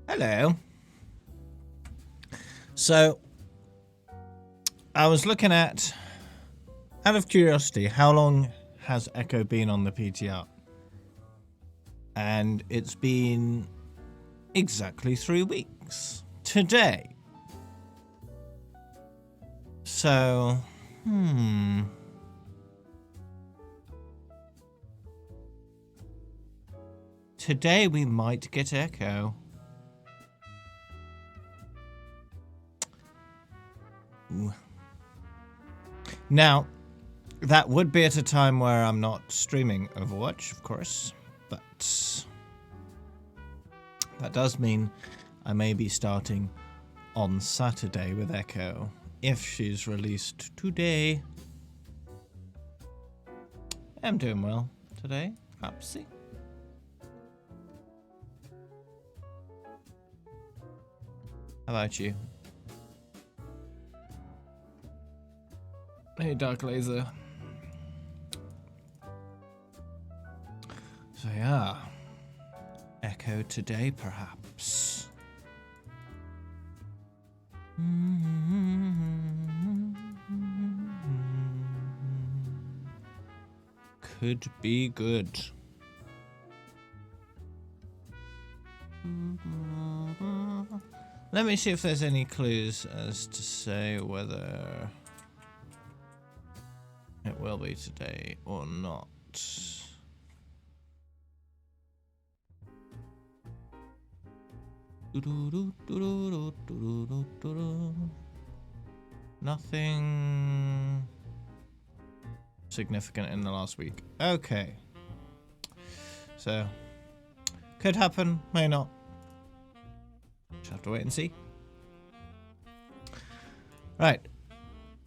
Hello. So, I was looking at, out of curiosity, how long has Echo been on the PTR? And it's been exactly 3 weeks. Today. So, Today we might get Echo. Ooh. Now, that would be at a time where I'm not streaming Overwatch, of course, but that does mean I may be starting on Saturday with Echo, if she's released today. I'm doing well today, Upsy. How about you? Hey, Dark Laser. So yeah, Echo today, perhaps. Could be good. Let me see if there's any clues as to say whether it will be today or not. Nothing significant in the last week. Okay. So, could happen, may not. Just have to wait and see. Right.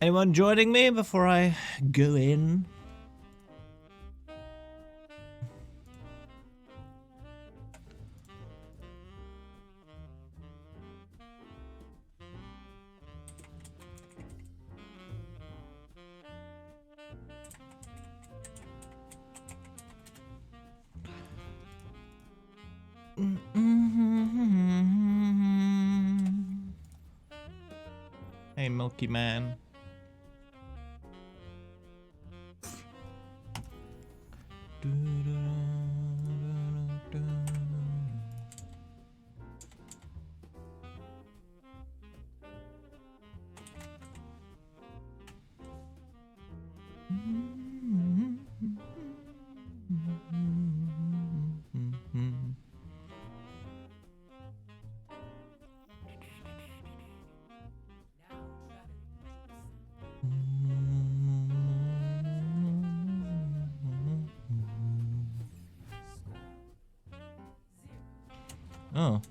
Anyone joining me before I go in? Hey, Milky Man. Oh.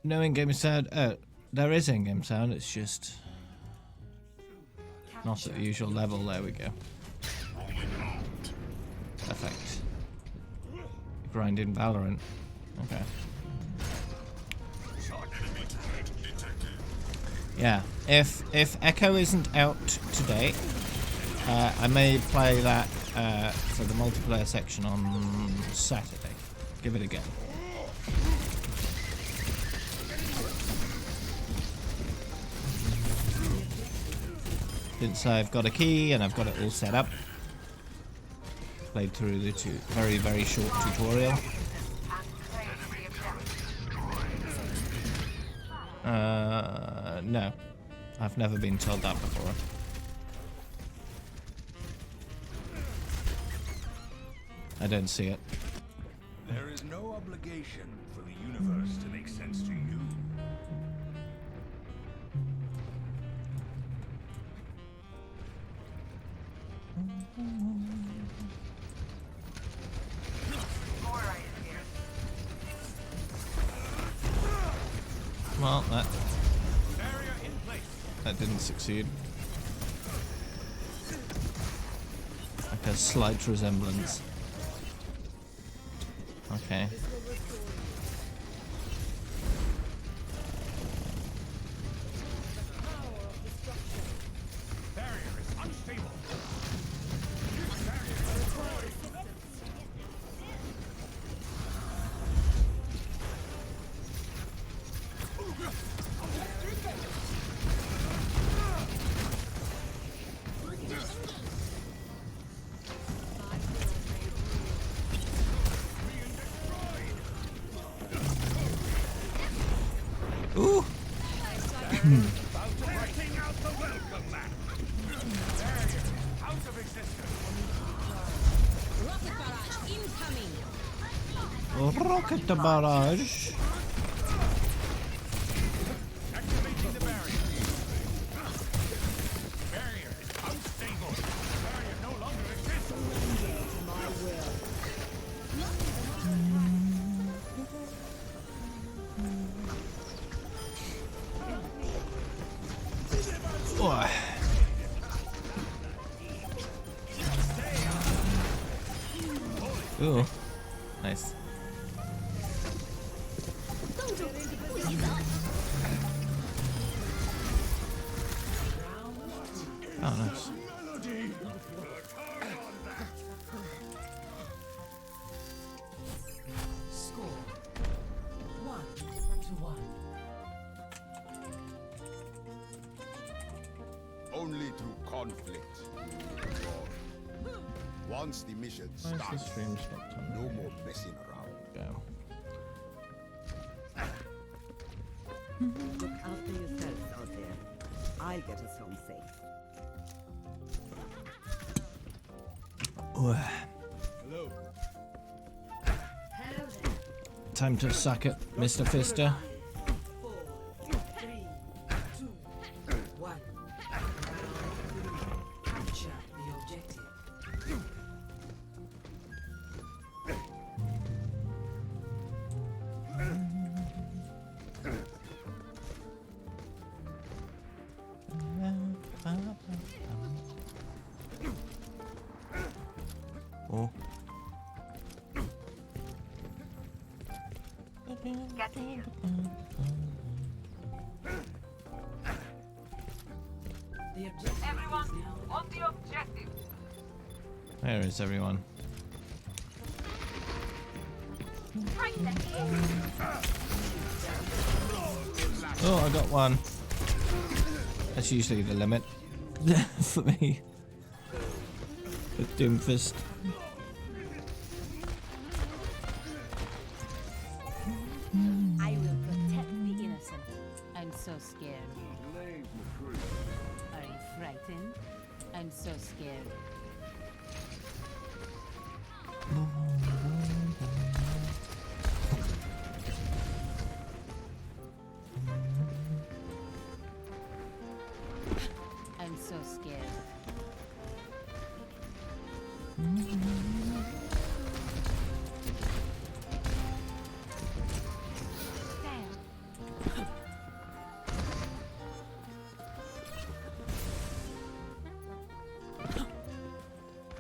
No in-game sound. Oh, there is in-game sound. It's just not at the usual level. There we go. Perfect. Grinding Valorant. Okay. Yeah. If Echo isn't out today, I may play that for the multiplayer section on Saturday. Give it a go. Since I've got a key and I've got it all set up. Played through the very, very short tutorial. No. I've never been told that before. I don't see it. There is no obligation for the universe to make sense to you. Well, that didn't succeed. a slight resemblance. Okay. Ooh. Rocket barrage. Activating the barrier. Barrier is unstable. Barrier no longer exists. Oh. Ooh. Nice. Oh, nice. Score 1-1. Only through conflict. Once the mission Where's the starts, stream stopped on? no more messing around. Go. Look after yourselves out there. I'll get us home safe. Ooh. Hello. Time to suck it, Mr. Fister. 4, 3, 2, 1. Capture the objective. Oh. The objective Everyone, is now on the objective. Where is everyone? Oh, I got one. That's usually the limit for me. With Doomfist. I will protect the innocent. I'm so scared. Are you frightened? I'm so scared. I'm so scared.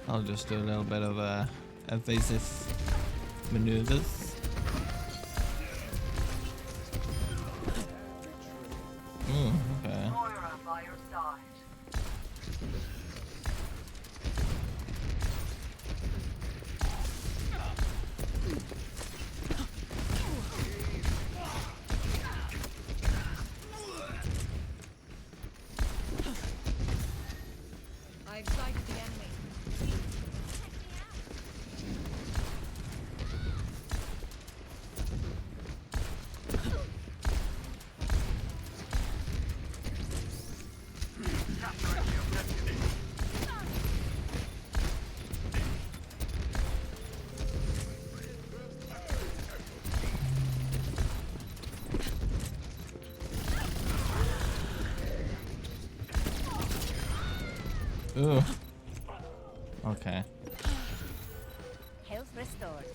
I'll just do a little bit of evasive maneuvers. Okay. Moira by your side. I've sighted the enemy. Ooh. Okay. Health restored.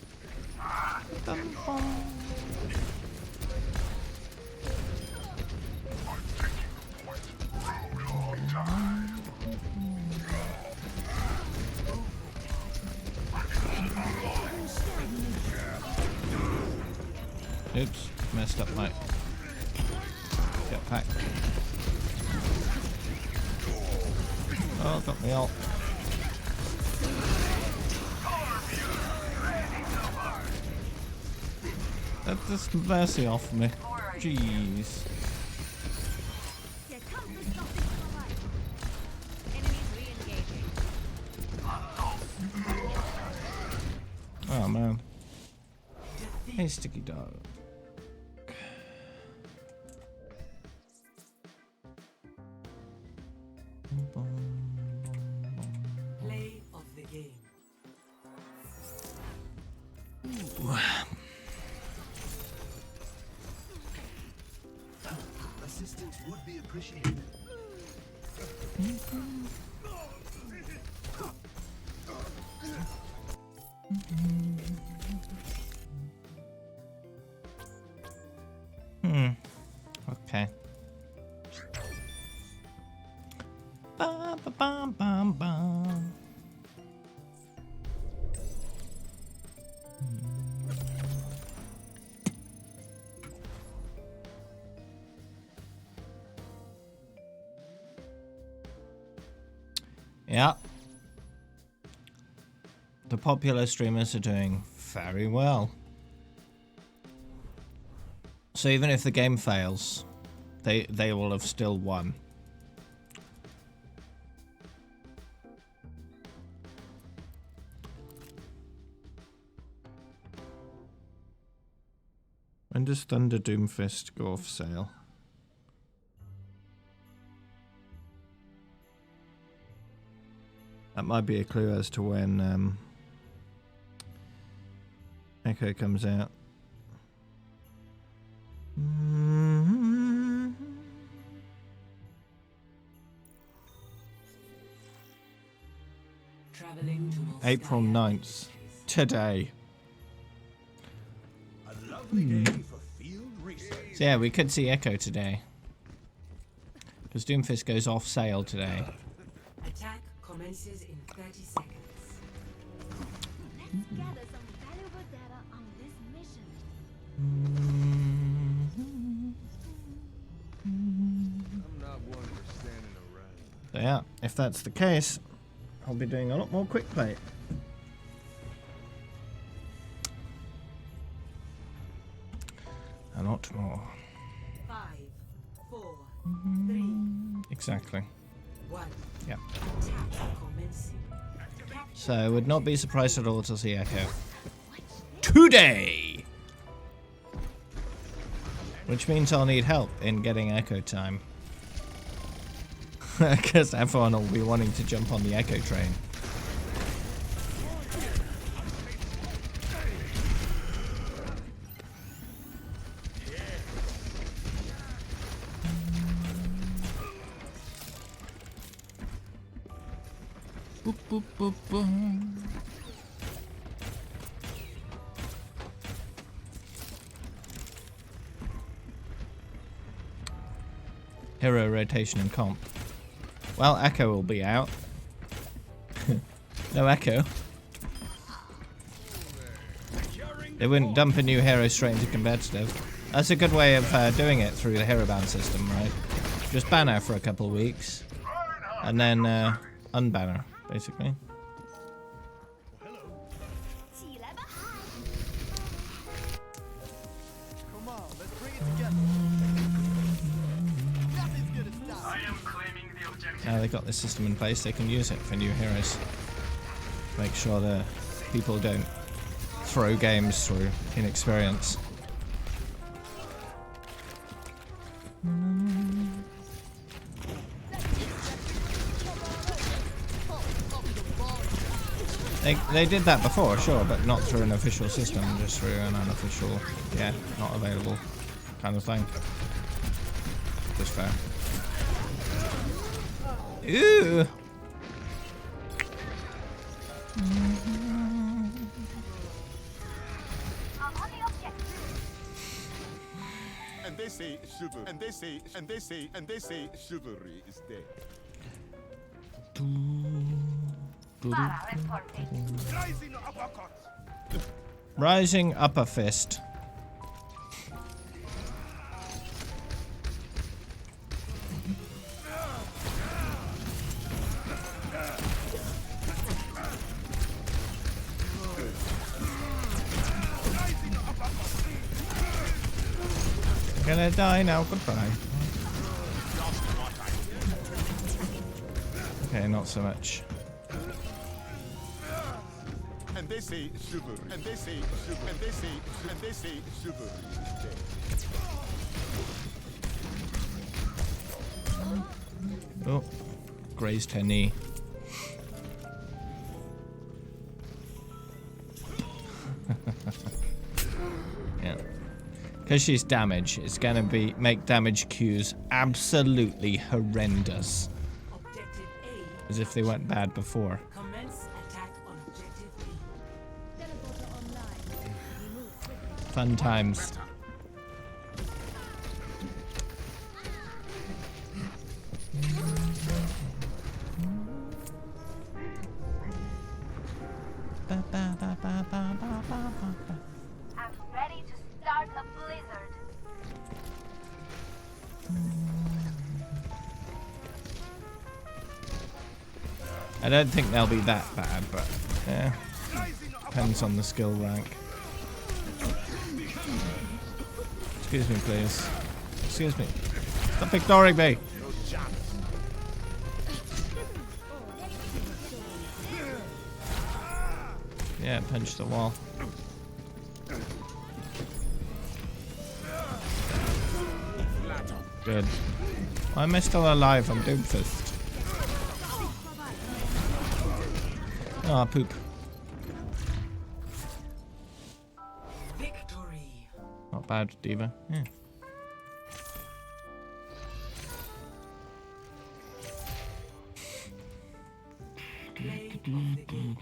Oops, messed up my jetpack. Oh, got me ult. Let this mercy off me. Jeez. Here comes the stopping power. Enemies re-engaging. Oh man. Hey, sticky dog. Play of the game. Assistance would be appreciated. Okay. Bum, ba, bum, bum, bum. Yeah. The popular streamers are doing very well. So even if the game fails, they will have still won. When does Thunder Doomfist go off sale? That might be a clue as to when Echo comes out. Traveling to April 9th. Today. A lovely day for field research. So yeah, we could see Echo today. Because Doomfist goes off sale today. Attack commences in 30 seconds. Let's gather some valuable data on this mission. I'm not one for standing around. So yeah, if that's the case, I'll be doing a lot more quick play. A lot more. 5, 4, 3, Exactly. 1. Yeah. Attack commencing. So I would not be surprised at all to see Echo today. Which means I'll need help in getting Echo time. Because everyone will be wanting to jump on the Echo train. Boop, boop, boop, boop. Hero rotation and comp. Well, Echo will be out. No Echo. They wouldn't dump a new hero straight into competitive. That's a good way of doing it through the hero ban system, right? Just ban her for a couple of weeks. And then unban her, basically. Come on, let's bring it together. Nothing's gonna stop. I am claiming the objective. Now they've got this system in place, they can use it for new heroes. Make sure the people don't throw games through inexperience. They did that before, sure, but not through an official system, just through an unofficial, yeah, not available kind of thing. Just fair. Ooh! And they say chivalry. And they say chivalry is dead. Rising uppercut. Rising upper fist. gonna die now. Goodbye. Okay, not so much. And they say chivalry. And they say chivalry. And they say chivalry. Oh, grazed her knee. Yeah. Because she's damage, it's gonna make damage queues absolutely horrendous. Objective A. As if they went bad before. Commence attack on objective B. Teleporter online. We move quickly. Fun times. I'm ready to start a blizzard. I don't think they'll be that bad, but yeah. Depends on the skill rank. Excuse me, please. Excuse me. Stop ignoring me. Yeah, punch the wall. Good. Why am I still alive? I'm Doomfist. Ah, poop. Victory. Not bad, Diva. Yeah. Play of the game.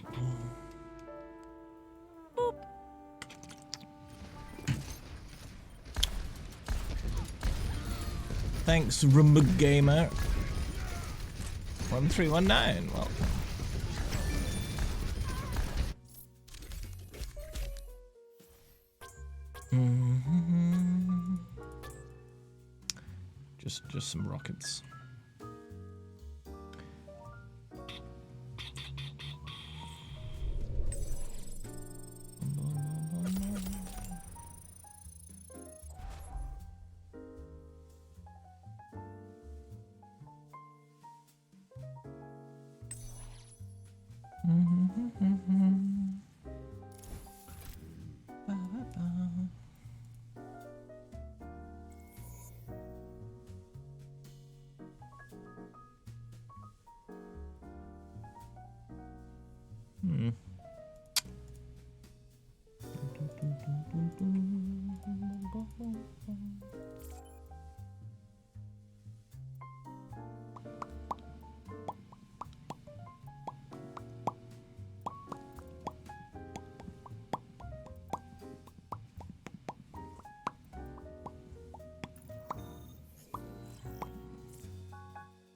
Thanks, Rumba Gamer. 1319. Welcome. Just some rockets.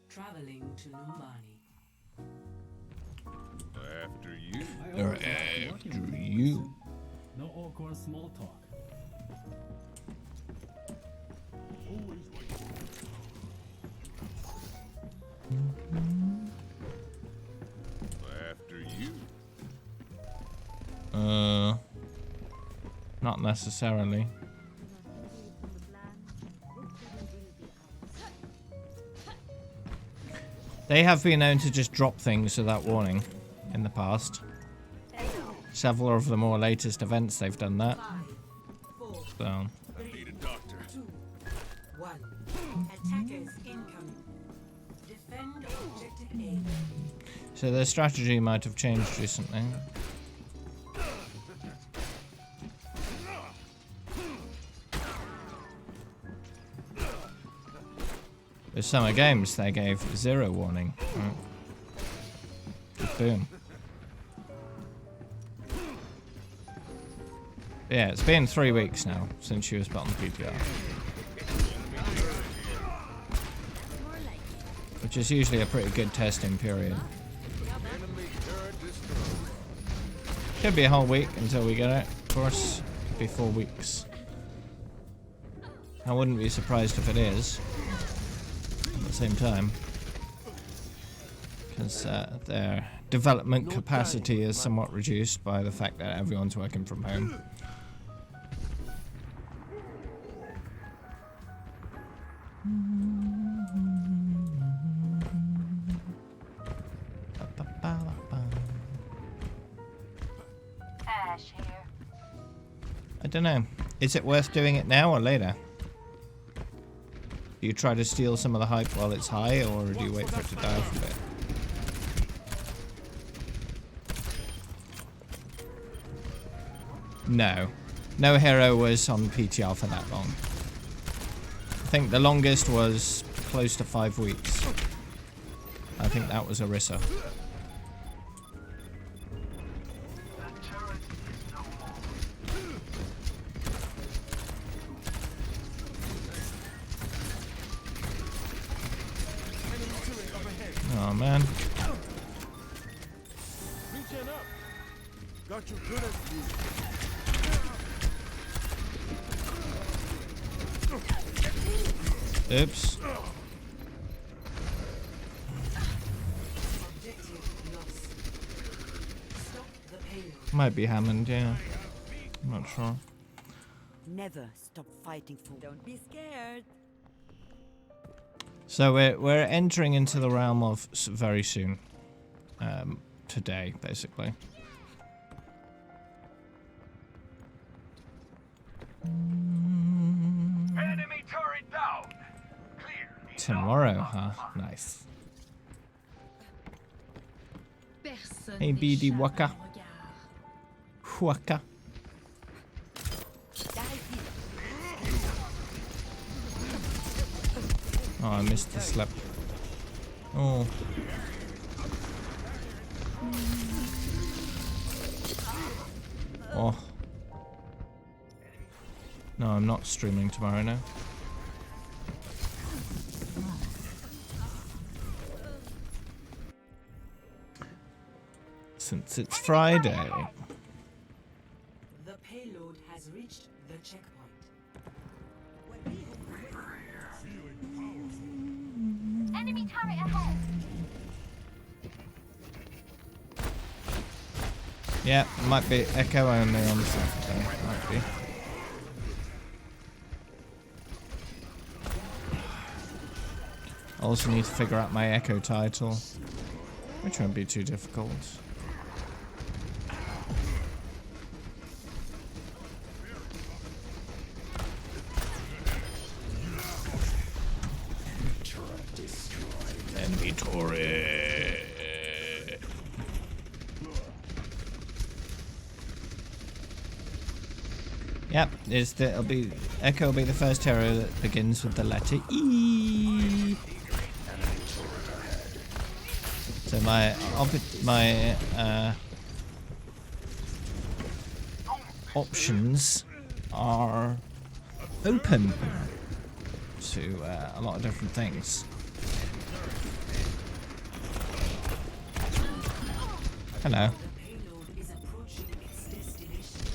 Traveling to Numbani. After you. Or after you. No awkward small talk. After you. Not necessarily. They have been known to just drop things without warning in the past. Several of the more latest events they've done that. 5, 4, So 3, 2, 1. Attackers incoming. Defend objective A. So their strategy might have changed recently. With summer games, they gave 0 warning. Just boom. Yeah, it's been 3 weeks now since she was put on the PTR. Which is usually a pretty good testing period. Could be a whole week until we get it, of course. Could be 4 weeks. I wouldn't be surprised if it is. At the same time. Because their development capacity is somewhat reduced by the fact that everyone's working from home. Ash here. I don't know. Is it worth doing it now or later? Do you try to steal some of the hype while it's high, or do you wait for it to die off a bit? No. No hero was on PTR for that long. I think the longest was close to 5 weeks. I think that was Orisa. Oh man. Reaching up. Got you good as you. Oops. Objective lost. Stop the payload. Might be Hammond, yeah. I'm not sure. Never stop fighting for. Don't be scared. So we're entering into the realm of very soon. Today, basically. Enemy turret down. Clear. Tomorrow, huh? Nice. Personne Hey, BD n'échappe à Waka. mon regard. Waka. Oh, I missed the slap. Oh. Oh. No, I'm not streaming tomorrow now. Since it's Friday. The payload has reached the checkpoint. Enemy turret ahead. Yeah, might be Echo only on Saturday. Might be. Also need to figure out my Echo title, which won't be too difficult. Enemy turret. Yep, it'll be Echo will be the first hero that begins with the letter E. So my options are open to a lot of different things. Hello. Payload is approaching its destination.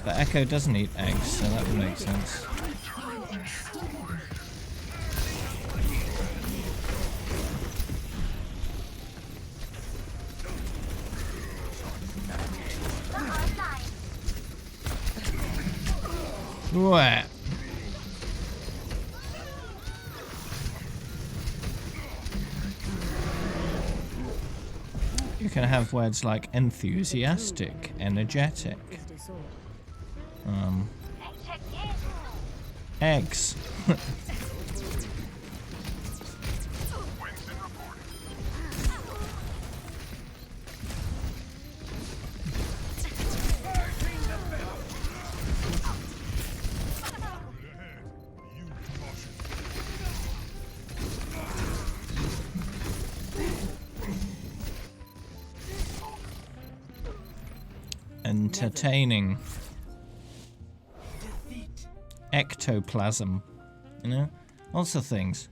But Echo doesn't eat eggs, so that would make sense. What? You can have words like enthusiastic, energetic, Check in. eggs. Entertaining. Defeat. Ectoplasm. You know? Lots of things.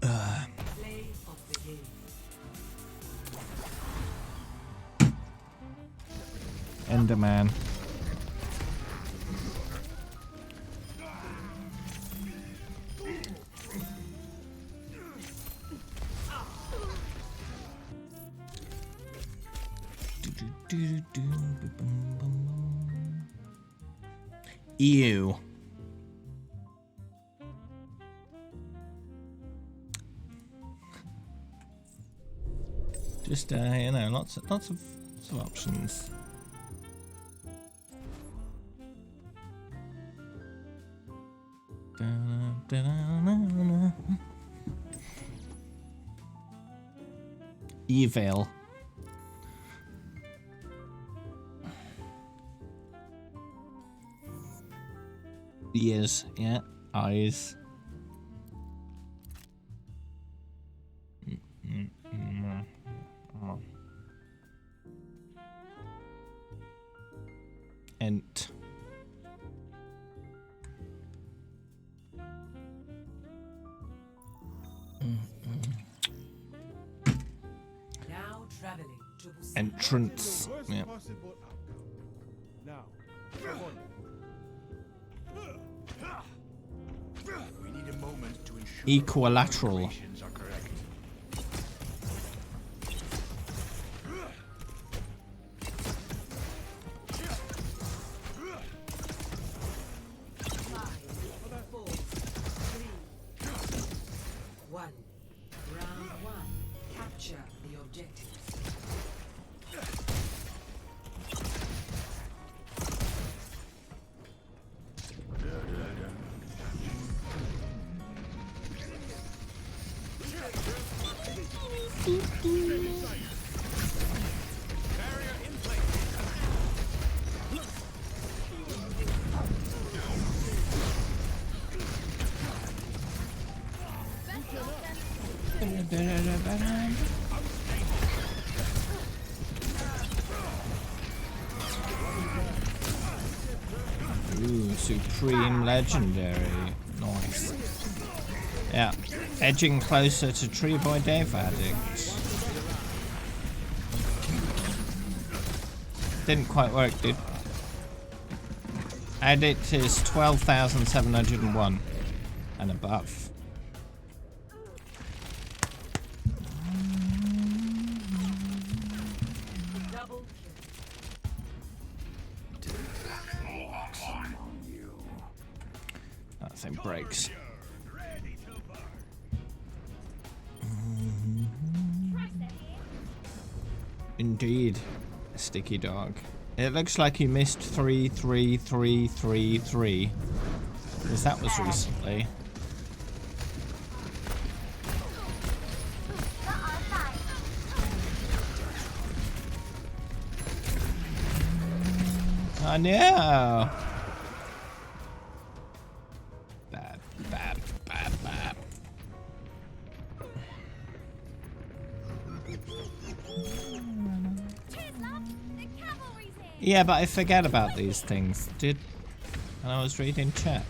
Play of the game. Enderman. Ew. Just you know, lots of options. Evil. Ears, yeah. Eyes. Ent. Now traveling to Busan. Entrance. Worst Yeah. possible outcome. Now, come on. We need a moment to ensure Equilateral. operations are correct. One. Round one. Capture the objectives. Ooh, Supreme Legendary. Nice. Yeah. Edging closer to Tree Boy Dave Addict. Didn't quite work, dude. Addict is 12,701 and above. Double That thing breaks. Indeed, Sticky Dog. It looks like you missed 33333, because that was recently. I know. Bad, bad, bad, bad. Yeah, but I forget about these things, dude. And I was reading chat.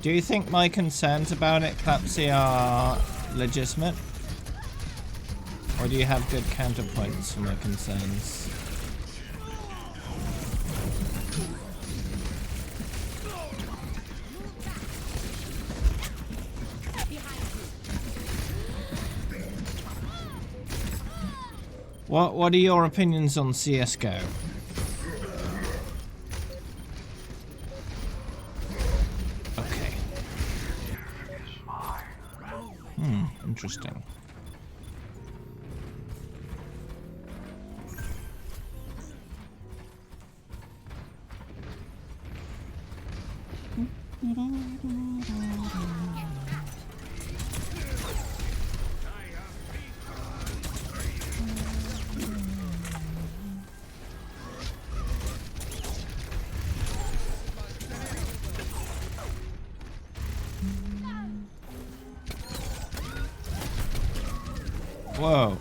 Do you think my concerns about it, Clapsy, are legitimate? Or do you have good counterpoints for my concerns? What are your opinions on CSGO? Okay. Interesting. Whoa.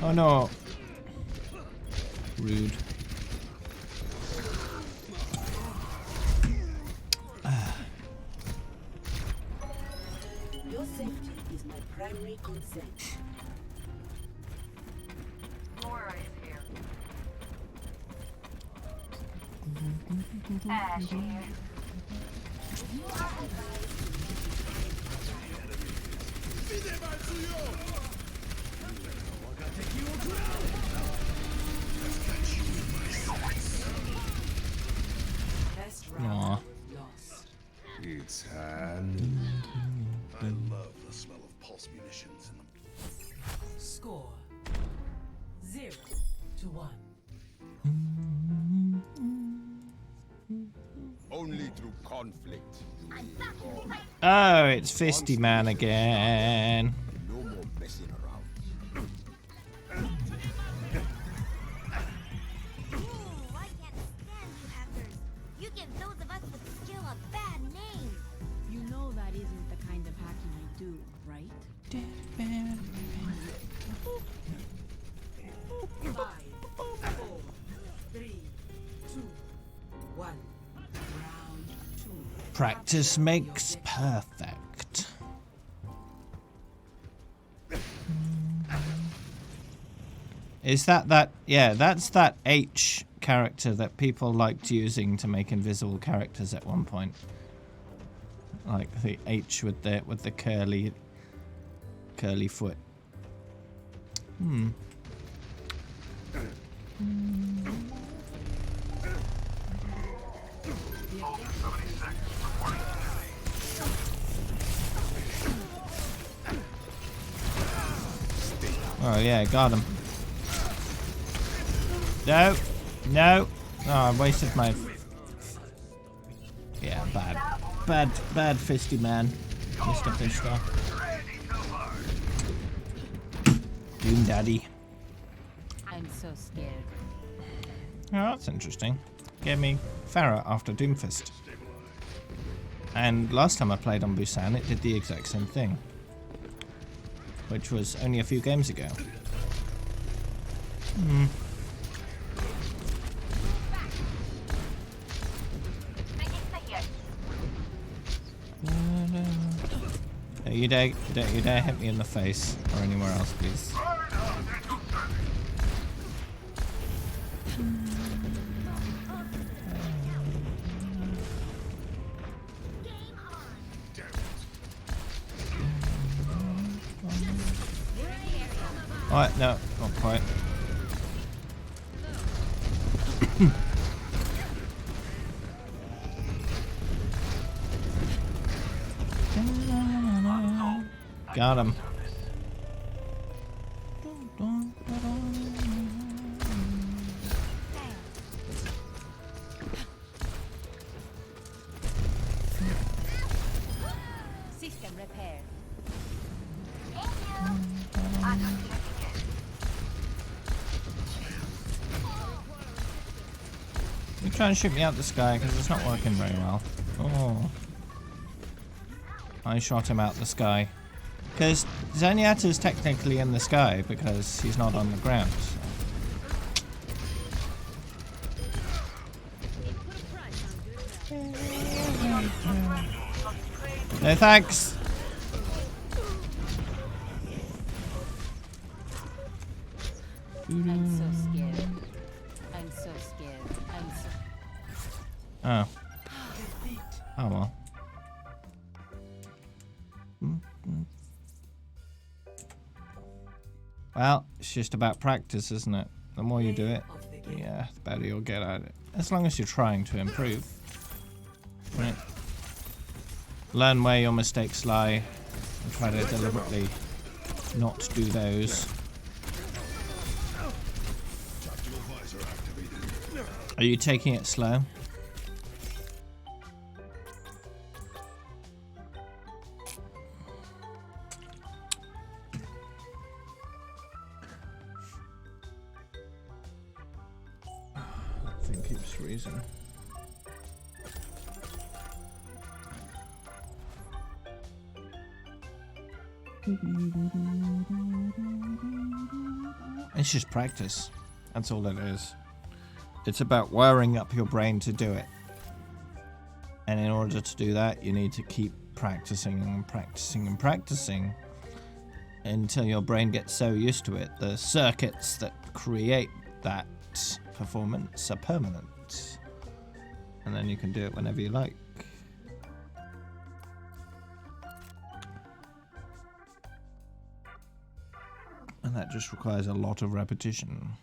Oh no. Rude. Your safety is my primary concern. Laura is here. Ash here. Best Aw. round lost. It's hand. I love the smell of pulse munitions in the Score 0-1. Only through conflict do we evolve. Oh, it's Fisty Man again. No more messing around. Ooh, I can't stand you hackers. You give those of us with skill a bad name. You know that isn't the kind of hacking I do, right? 5, 4, 3, 2, 1. Round 2. Practice makes perfect. Is that yeah, that's that H character that people liked using to make invisible characters at one point. Like the H with the curly foot. Oh yeah, got him. No, no. Oh, I wasted my. Yeah, bad Fisty Man, Mr. Fister. Doom Daddy. I'm so scared. Oh, that's interesting. Gave me Farah after Doomfist. And last time I played on Busan, it did the exact same thing. Which was only a few games ago. You dare hit me in the face or anywhere else, please. What? No, not quite. Got him. System repaired. You trying to shoot me out the sky because it's not working very well. Oh. I shot him out the sky. Because Zenyatta's technically in the sky because he's not on the ground. So. No thanks. I'm so scared. I'm so scared. I'm so. Oh. Oh well. Well, it's just about practice, isn't it? The more you do it, yeah, the better you'll get at it. As long as you're trying to improve. Right? Learn where your mistakes lie and try to deliberately not do those. Are you taking it slow? Thing keeps freezing. It's just practice. That's all it is. It's about wiring up your brain to do it. And in order to do that, you need to keep practicing and practicing and practicing until your brain gets so used to it. The circuits that create that performance are permanent. And then you can do it whenever you like. And that just requires a lot of repetition.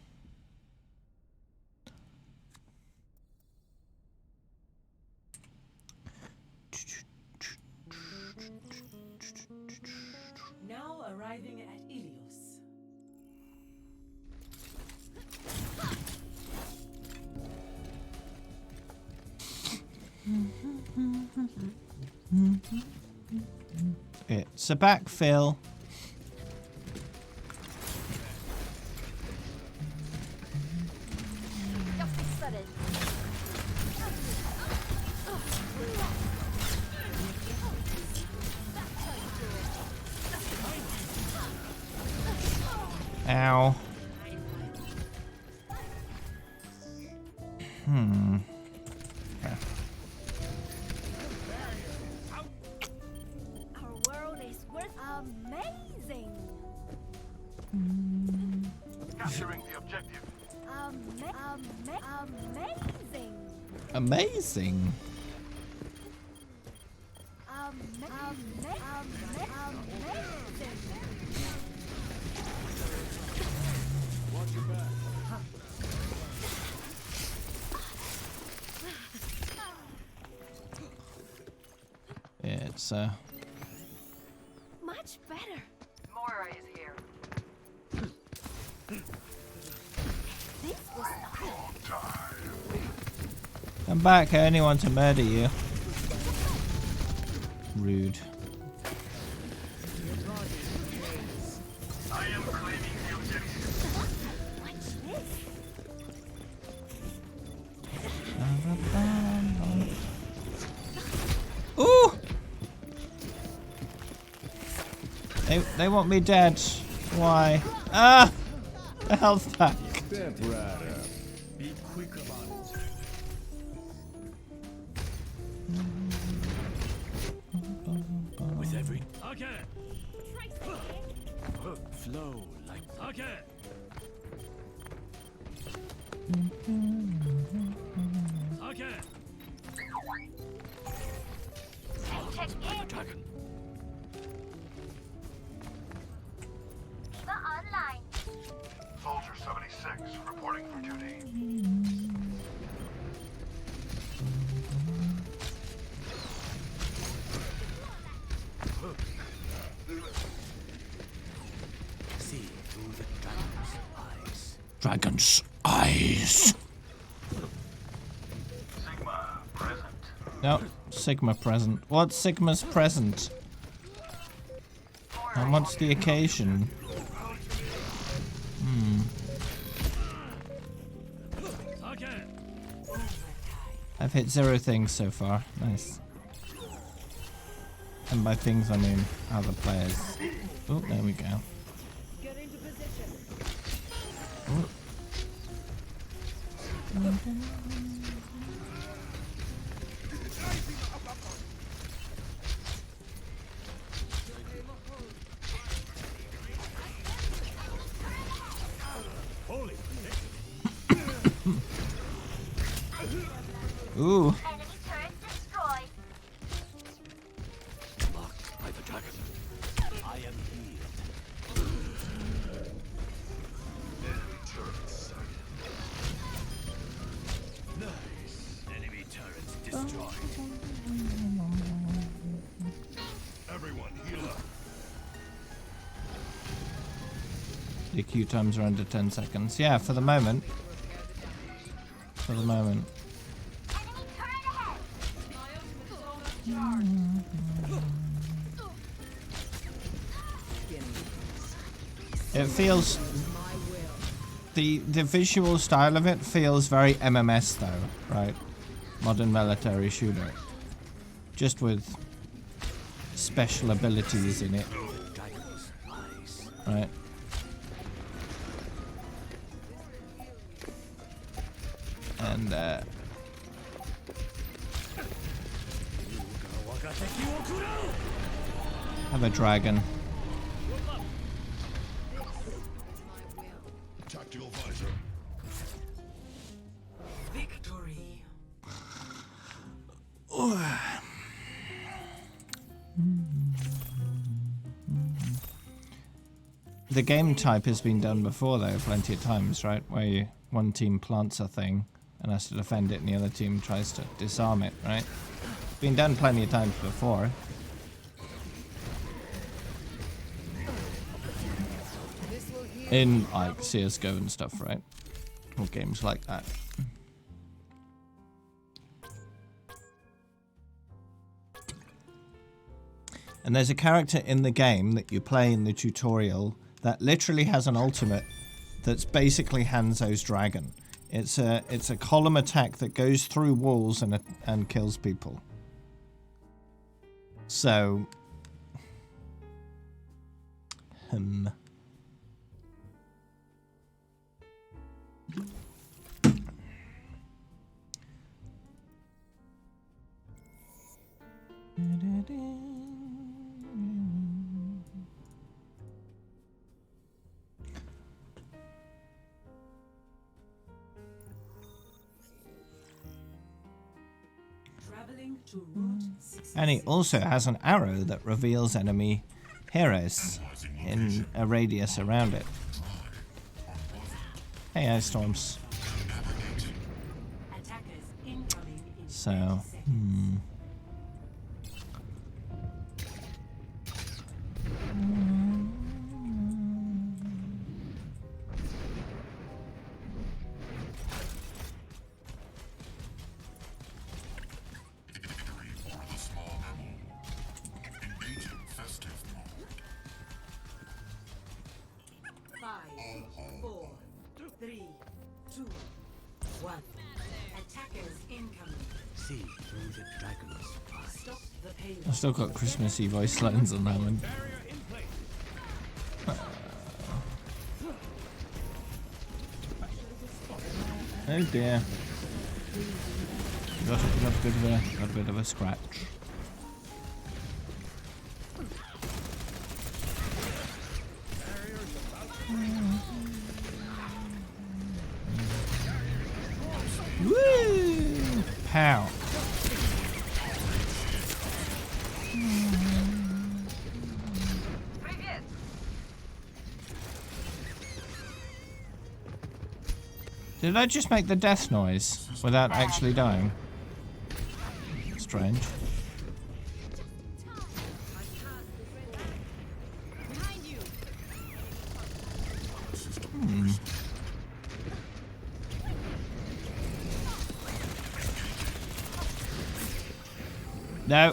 Now arriving at Ilios. It's a backfill. Ow. Yeah. Our world is worth amazing. Capturing the objective. Amazing. Amazing. It's Much better. Moira is here. This was come back, I only want to murder you. Rude. I am claiming the objective. Watch this. Ooh! They want me dead. Why? Ah! The health pack. Step right up. Be quick about it. With every okay. Flow like okay. Okay. Check in. Dragon. The online. Soldier 76 reporting for duty. See through the dragon's eyes. Dragon's eyes. Sigma present. No, Sigma present. What's Sigma's present? And what's the occasion? Okay. I've hit 0 things so far. Nice. And by things I mean other players. Oh, there we go. Get into position. Ooh. Enemy turret destroyed. Marked by the dragon. I am healed. Enemy turret sighted. Nice. Enemy turrets destroyed. Everyone heal up. The queue times are under 10 seconds. Yeah, for the moment. For the moment. Enemy turret ahead. It feels... The visual style of it feels very MMS though, right? Modern military shooter. Just with special abilities in it. have a dragon. Tactical visor. Victory. The game type has been done before though, plenty of times, right? Where one team plants a thing and has to defend it and the other team tries to disarm it, right? Been done plenty of times before. In like CSGO and stuff, right? Or games like that. And there's a character in the game that you play in the tutorial that literally has an ultimate that's basically Hanzo's dragon. It's a column attack that goes through walls and kills people. So Traveling to Route 66. and he also has an arrow that reveals enemy heroes in a radius around it. Hey, Ice Storms. Attackers incoming in So, 30 seconds. Five, 4, 3, 2, 1. Attackers incoming. See through the dragon's eyes. Stop the payload. I've still got Christmassy voice lines on that one. Oh dear. Got a bit of a scratch. Woo! Pow. Did I just make the death noise without actually dying? Strange. No.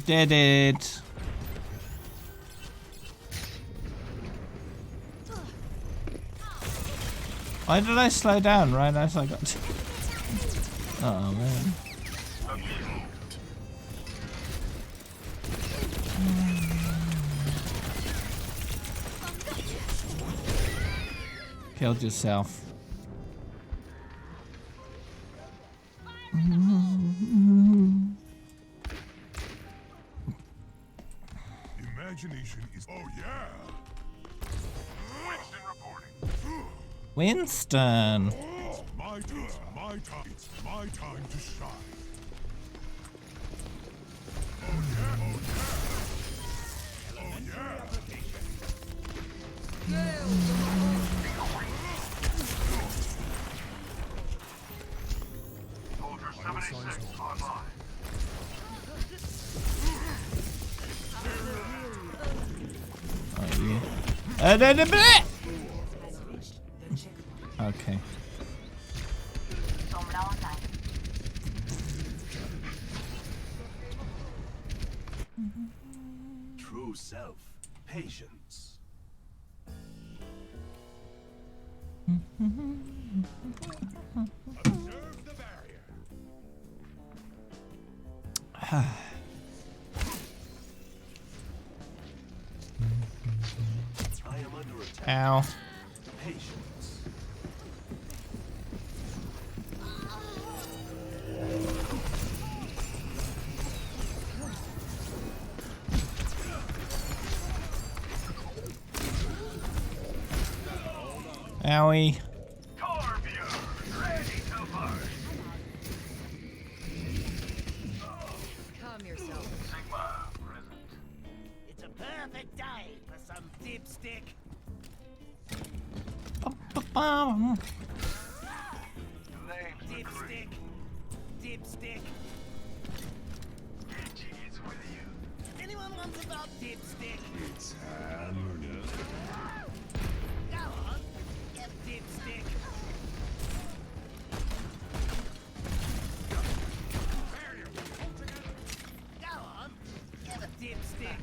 Did it. Why did I slow down right as I got to... Oh man. Killed yourself. Imagination is. Oh yeah. Winston reporting. Winston. It's my time. It's my time to shine. Oh yeah. Oh yeah. Soldier 76 online. Oh, you. Okay. True self. Patience. Observe the barrier. I am under attack. Ow. Patience. Owie. Calm yourself. It's a perfect day for some dipstick. Bum. Dipstick. Dipstick. Anyone wants about dipstick? It's happening. Go on. Get dipstick. Go on. Get a dipstick.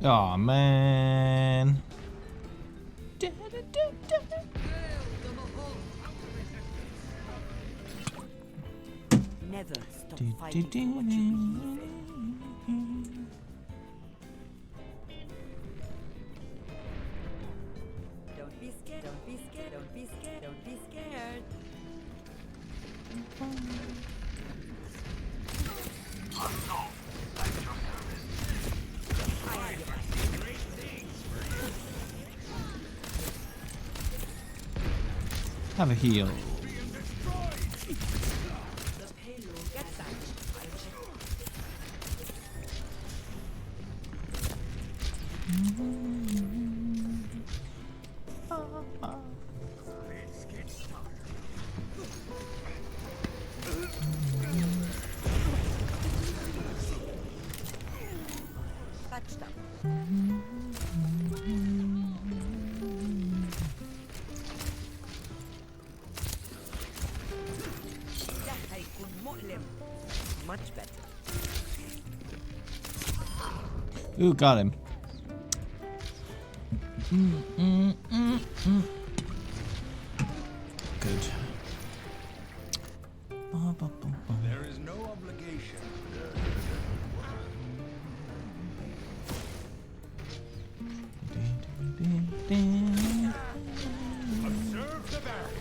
Oh man. Never stop fighting for what you believe in. Don't be scared, don't be scared, don't be scared, don't be scared. Have a heal. Touchdown. Much better. Ooh, got him. Good. There is no obligation. Observe the barrier.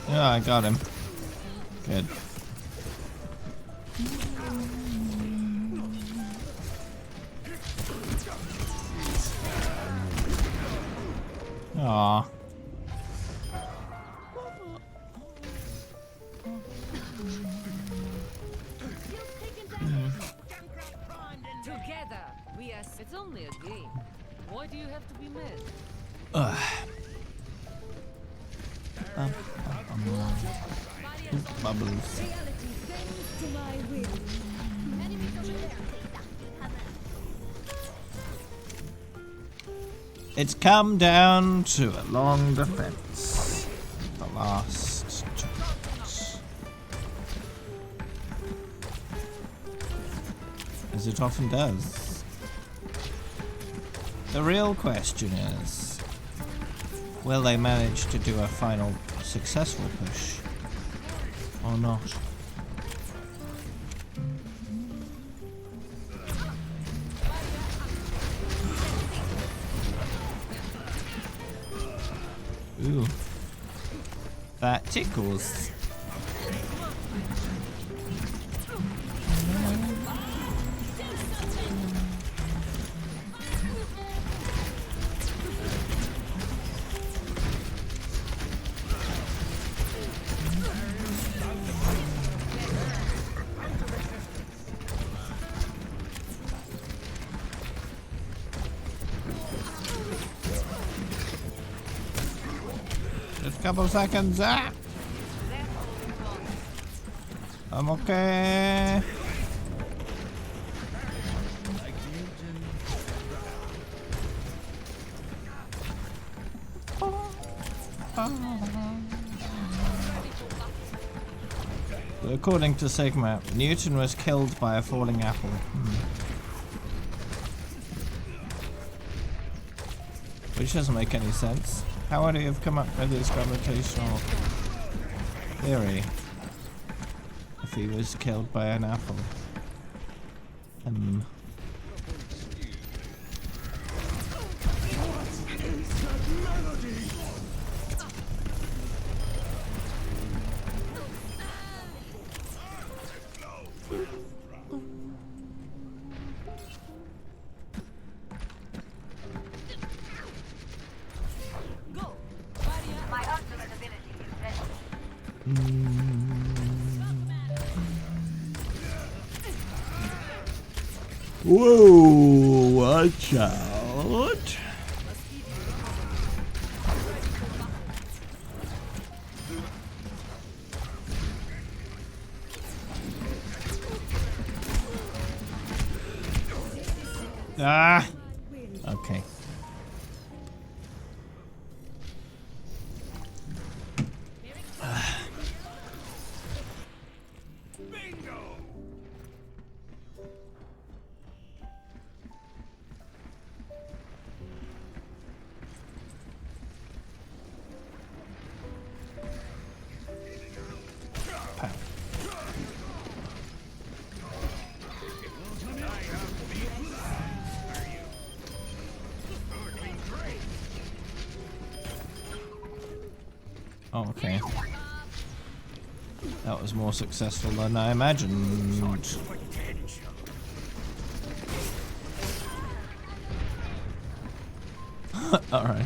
Yeah, I got him. Good. Aww. Together, we are. It's only a game. Why do you have to be mad? Ugh. Bubbles. Reality bends to my will. Enemies over there. It's come down to a long defense. The last chance. As it often does. The real question is, will they manage to do a final successful push or not? Ooh. That tickles. Just a couple seconds. Ah! I'm okay. According to Sigma, Newton was killed by a falling apple. Which doesn't make any sense. How would he have come up with his gravitational theory if he was killed by an apple? Whoa, watch out. Ah! Okay. Oh, okay. That was more successful than I imagined. Alright.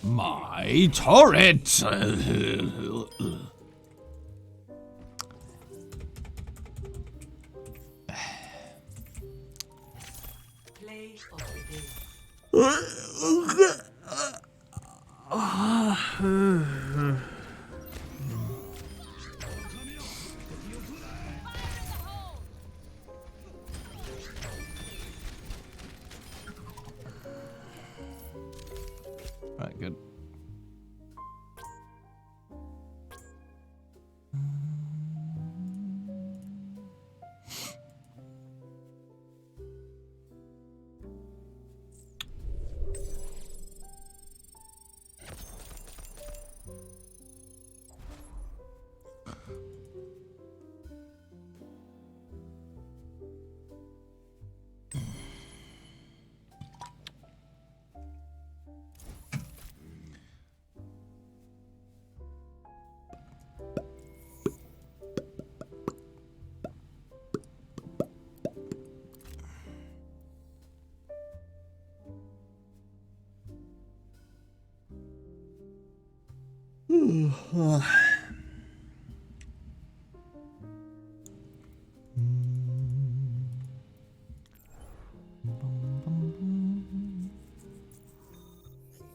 My turret! Play of the day. Right, good.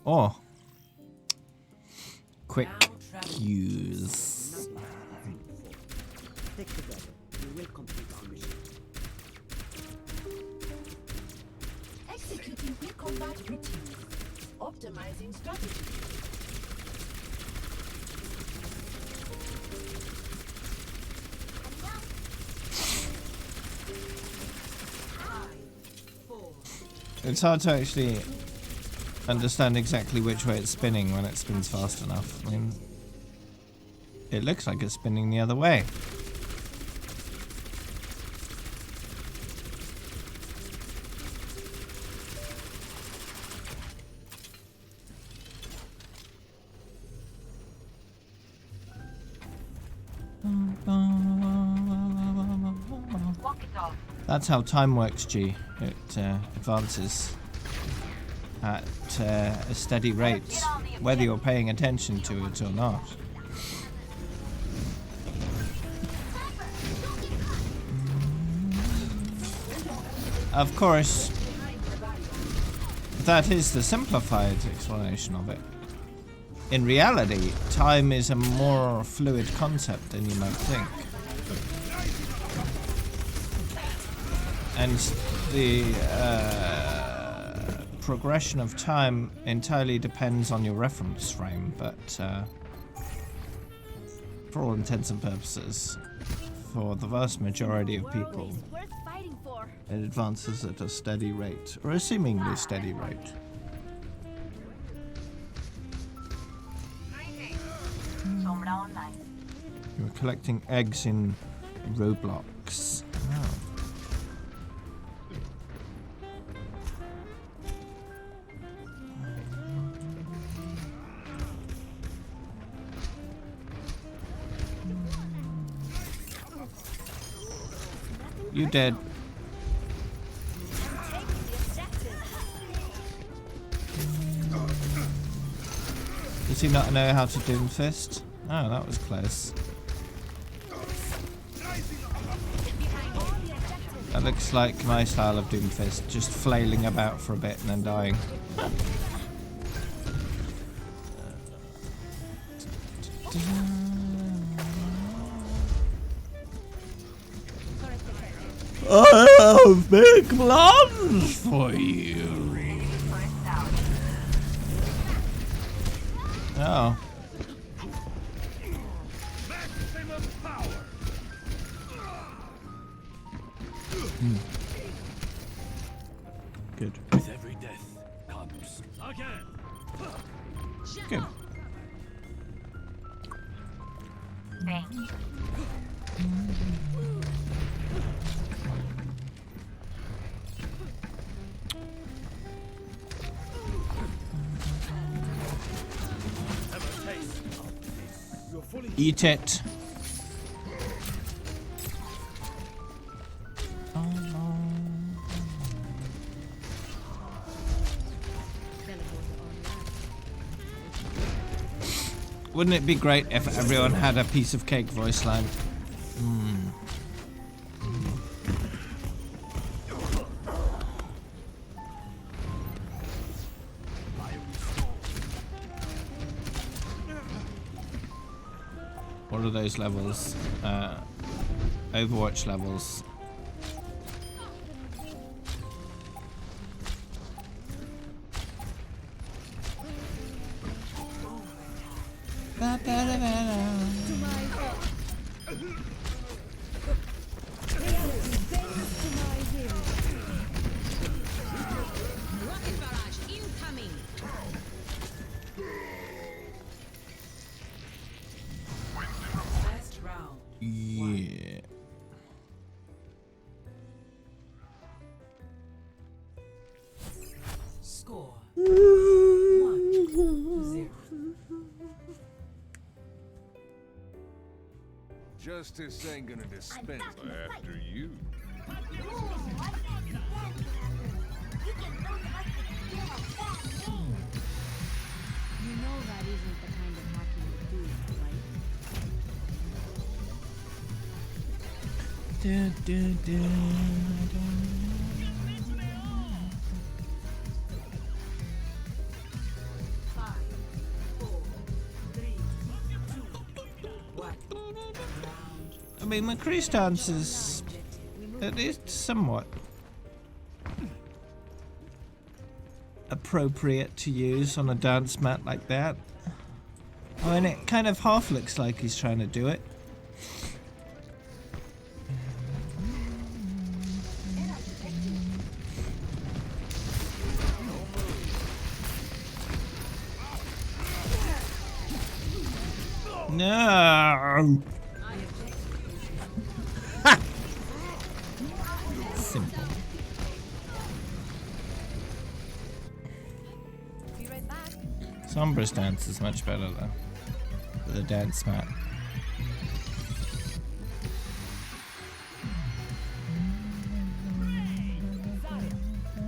Oh. Quick cues. Stick together. You will complete our mission. Executing pre-combat routines. Optimizing strategy. 5, 4. It's hard to actually understand exactly which way it's spinning when it spins fast enough. I mean, it looks like it's spinning the other way. That's how time works, G. It advances at a steady rate, whether you're paying attention to it or not. Of course, that is the simplified explanation of it. In reality, time is a more fluid concept than you might think. And the progression of time entirely depends on your reference frame, but for all intents and purposes, for the vast majority of people, Worth fighting for. it advances at a steady rate, or a seemingly steady rate. You're collecting eggs in Roblox. Oh. You dead. Does he not know how to Doomfist? Oh, that was close. That looks like my style of Doomfist, just flailing about for a bit and then dying. I have big plans for you. Oh. Good. With every death comes again. Good. Eat it. Wouldn't it be great if everyone had a piece of cake voice line? What are those levels? Overwatch levels. Rocket barrage incoming. Last round. Yeah. Score 1-0. Justice ain't gonna dispense after you. You know that isn't the kind of hacking you do, right? I mean, McCree stance is at least somewhat appropriate to use on a dance mat like that. I mean, it kind of half looks like he's trying to do it. No. Simple. Be right back. Sombra's dance is much better though. The dance mat.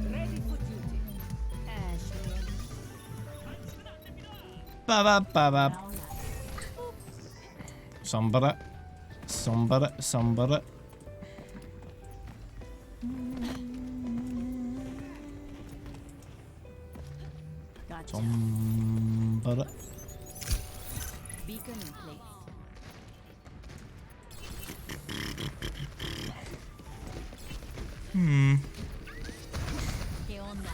Ready for duty. Ba ba ba ba. Sombra. Sombra. Sombra. Gotcha. Sombra. Beacon in place. ¿Qué onda?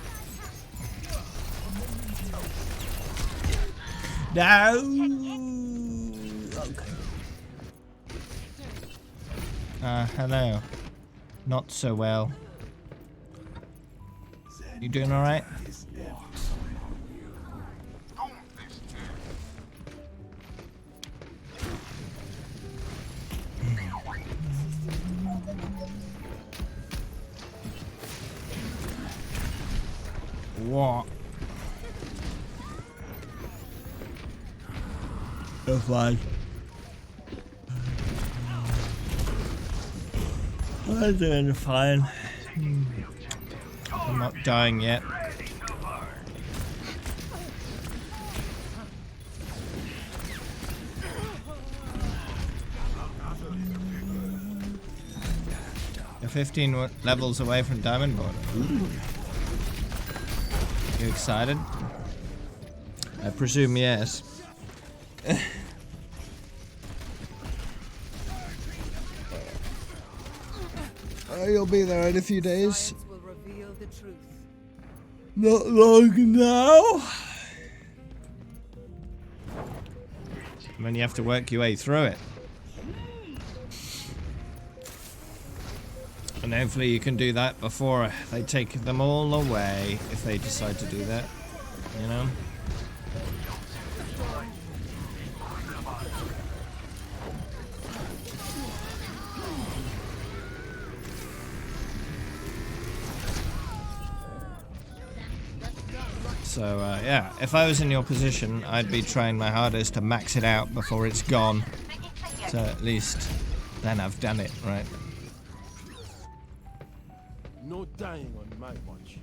No. Okay. Hello. Not so well. You doing alright? What? You're fine. I'm doing fine. I'm not dying yet. You're 15 levels away from Diamond Border. You excited? I presume yes. You'll be there in a few days. Science will reveal the truth. Not long now. And then you have to work your way through it. And hopefully you can do that before they take them all away, if they decide to do that, you know? So, yeah, if I was in your position, I'd be trying my hardest to max it out before it's gone. So at least then I've done it, right? No dying on my watch.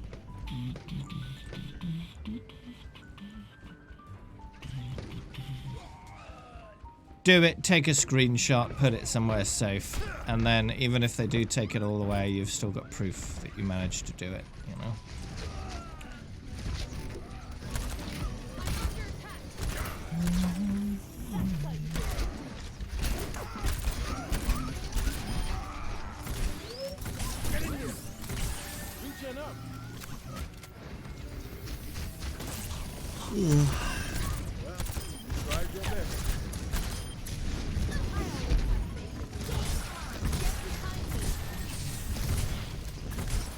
Do it, take a screenshot, put it somewhere safe, and then even if they do take it all away, you've still got proof that you managed to do it, you know?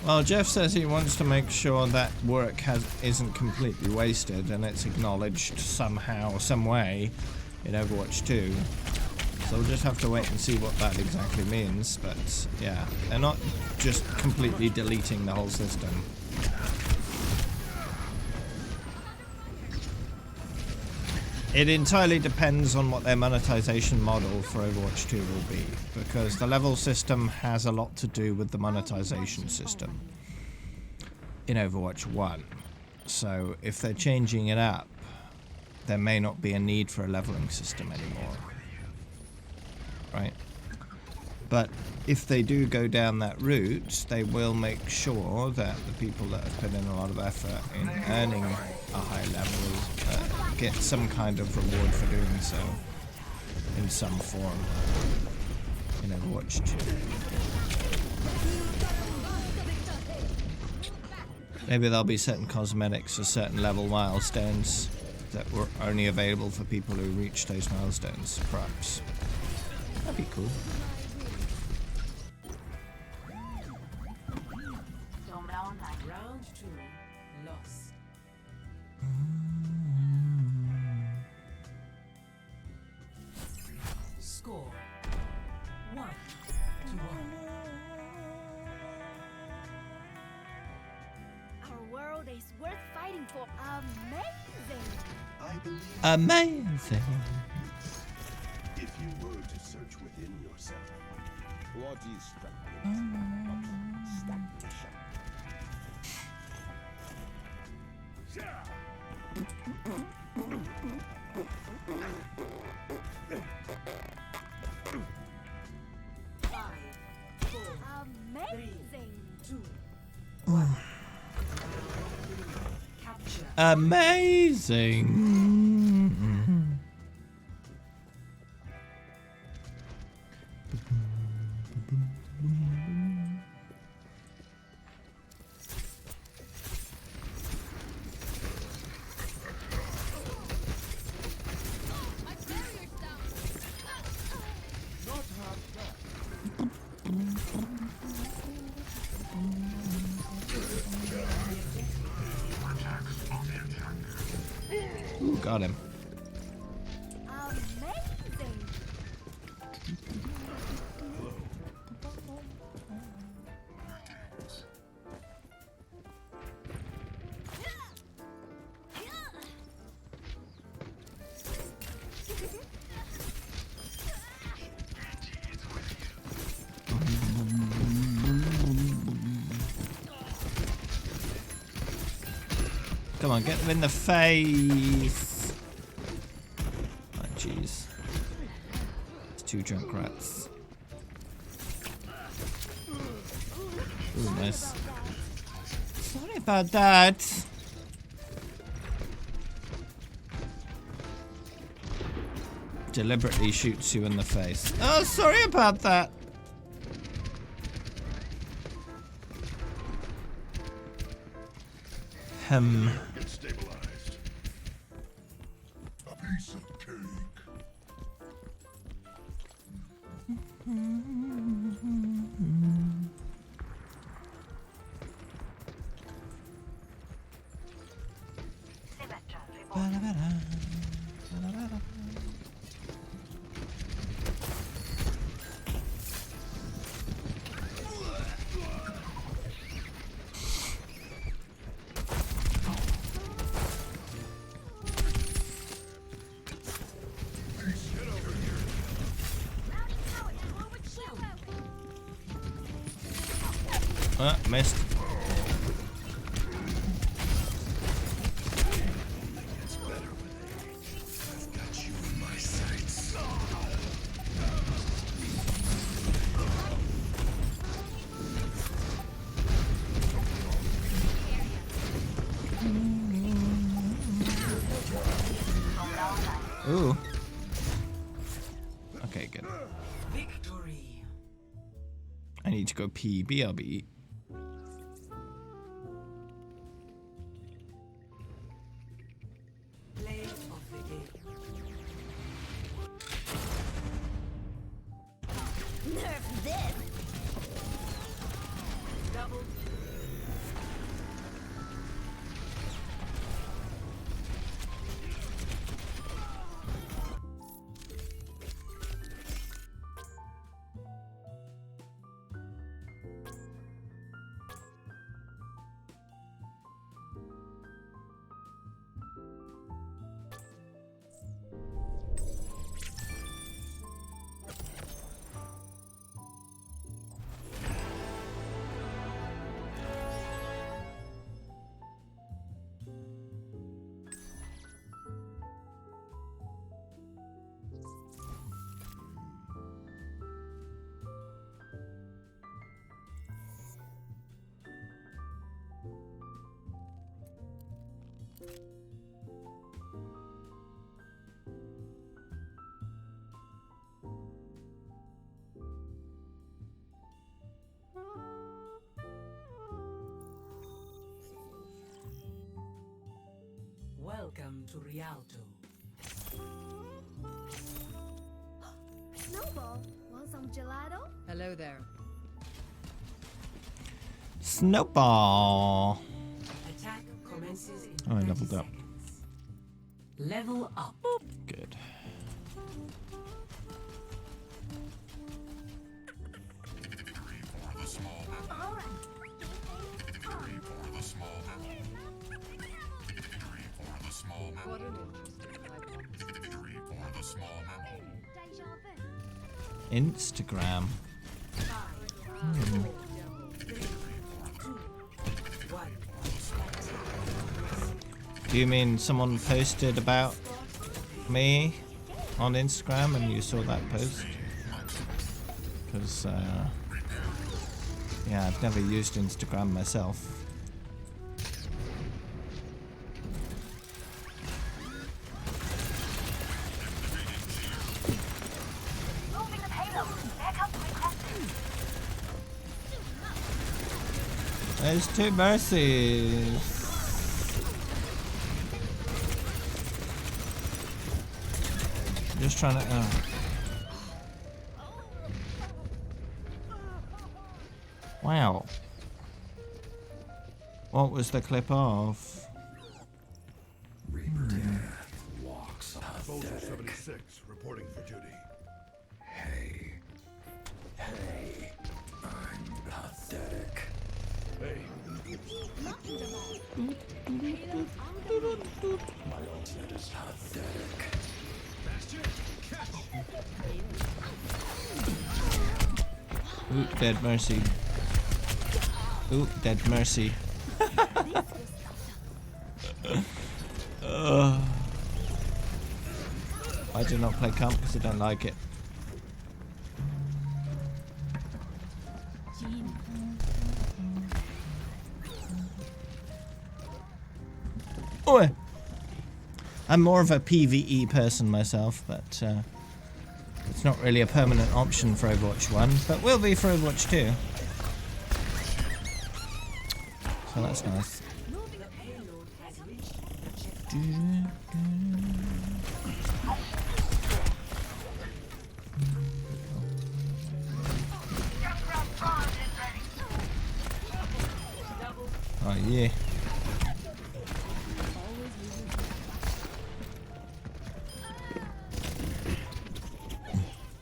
Well, Jeff says he wants to make sure that work isn't completely wasted and it's acknowledged somehow, some way in Overwatch 2. So we'll just have to wait and see what that exactly means. But yeah, they're not just completely deleting the whole system. It entirely depends on what their monetization model for Overwatch 2 will be, because the level system has a lot to do with the monetization system in Overwatch 1. So if they're changing it up, there may not be a need for a leveling system anymore. Right? But if they do go down that route, they will make sure that the people that have put in a lot of effort in earning a high level get some kind of reward for doing so in some form in Overwatch 2. Maybe there'll be certain cosmetics or certain level milestones that were only available for people who reach those milestones, perhaps. That'd be cool. Round 2 lost. Score 1-1. Our world is worth fighting for. Amazing. I believe Amazing. if you were to search within yourself, What is stagnation? Amazing. 2. Capture. Amazing. got him. Amazing. Come on, get them in the face. Oh, jeez. It's two junk rats. Ooh, nice. Sorry about that. Deliberately shoots you in the face. Oh, sorry about that. Get stabilized. A piece of cake. Missed. It's better with age. I've got you in my sights. Ooh. Okay, good. Victory. I need to go pee. BRB. Play of the game. Nerf this. Double. Welcome to Rialto. Snowball, want some gelato? Hello there. Snowball. Attack commences in Oh, I 30 leveled up. seconds. Level up. Good. What an interesting hypothesis. Instagram. Do you mean someone posted about me on Instagram and you saw that post? Because, yeah, I've never used Instagram myself. There's two mercies. Just trying to. Wow. What was the clip of? Reaper death Reporting for duty. Hey. Hey. I'm pathetic. Hey. My ultimate is pathetic. Ooh, dead Mercy. Ooh, dead Mercy. I do not play comp because I don't like it. Oh, I'm more of a PvE person myself, but it's not really a permanent option for Overwatch 1, but will be for Overwatch 2. So that's nice. Oh yeah.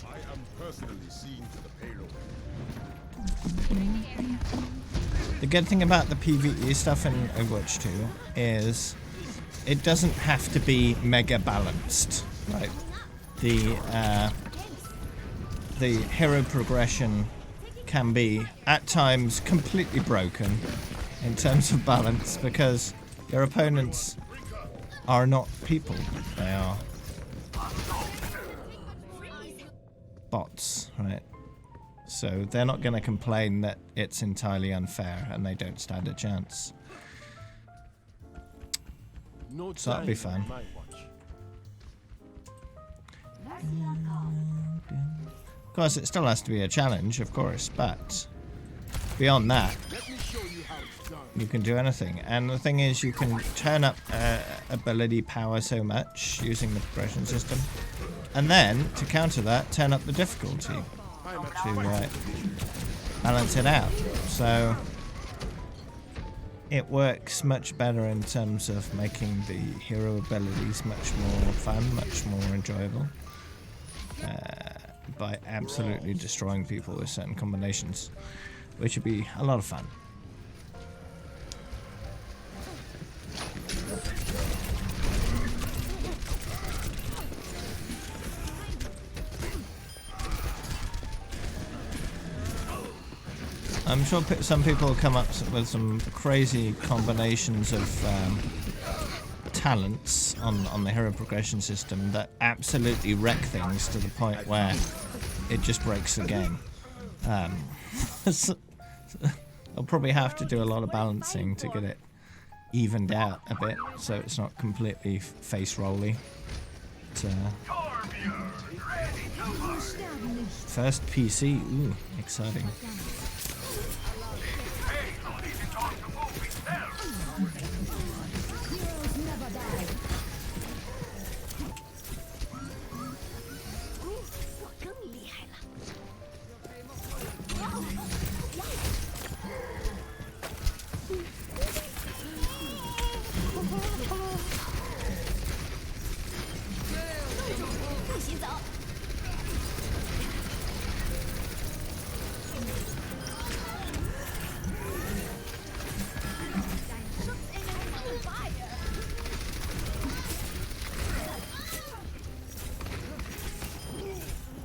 I am personally seeing to the payload. The good thing about the PvE stuff in Overwatch 2 is it doesn't have to be mega balanced. Right? The hero progression can be at times completely broken in terms of balance because your opponents are not people, they are bots, right? So they're not going to complain that it's entirely unfair and they don't stand a chance. No So that'll be dying on fun. my watch. Of course, it still has to be a challenge, of course, but beyond that, Let me show you how it's done. you can do anything. And the thing is, you can turn up ability power so much using the progression system. And then, to counter that, turn up the difficulty to balance it out. So, it works much better in terms of making the hero abilities much more fun, much more enjoyable. By absolutely destroying people with certain combinations, which would be a lot of fun. I'm sure some people will come up with some crazy combinations of talents on the hero progression system that absolutely wreck things to the point where it just breaks the game. I'll probably have to do a lot of balancing to get it evened out a bit so it's not completely face rolly. First PC, ooh, exciting.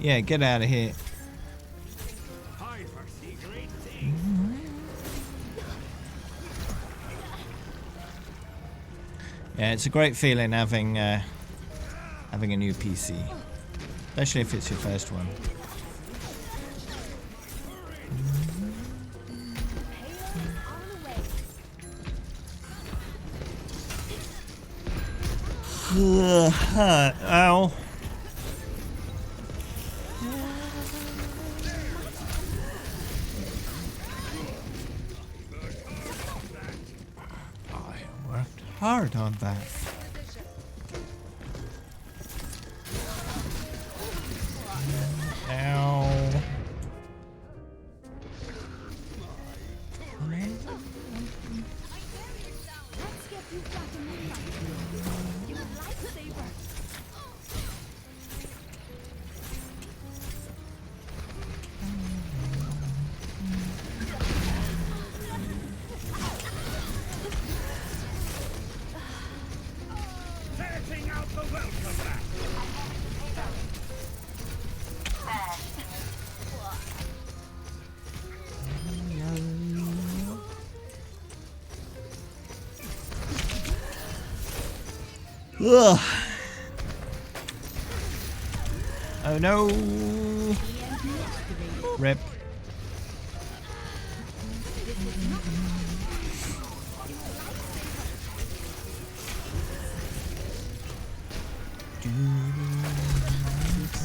Yeah, get out of here. Yeah, it's a great feeling having having a new PC, especially if it's your first one. Ow. I worked hard on that. Ow. Ugh. Oh no! Rip.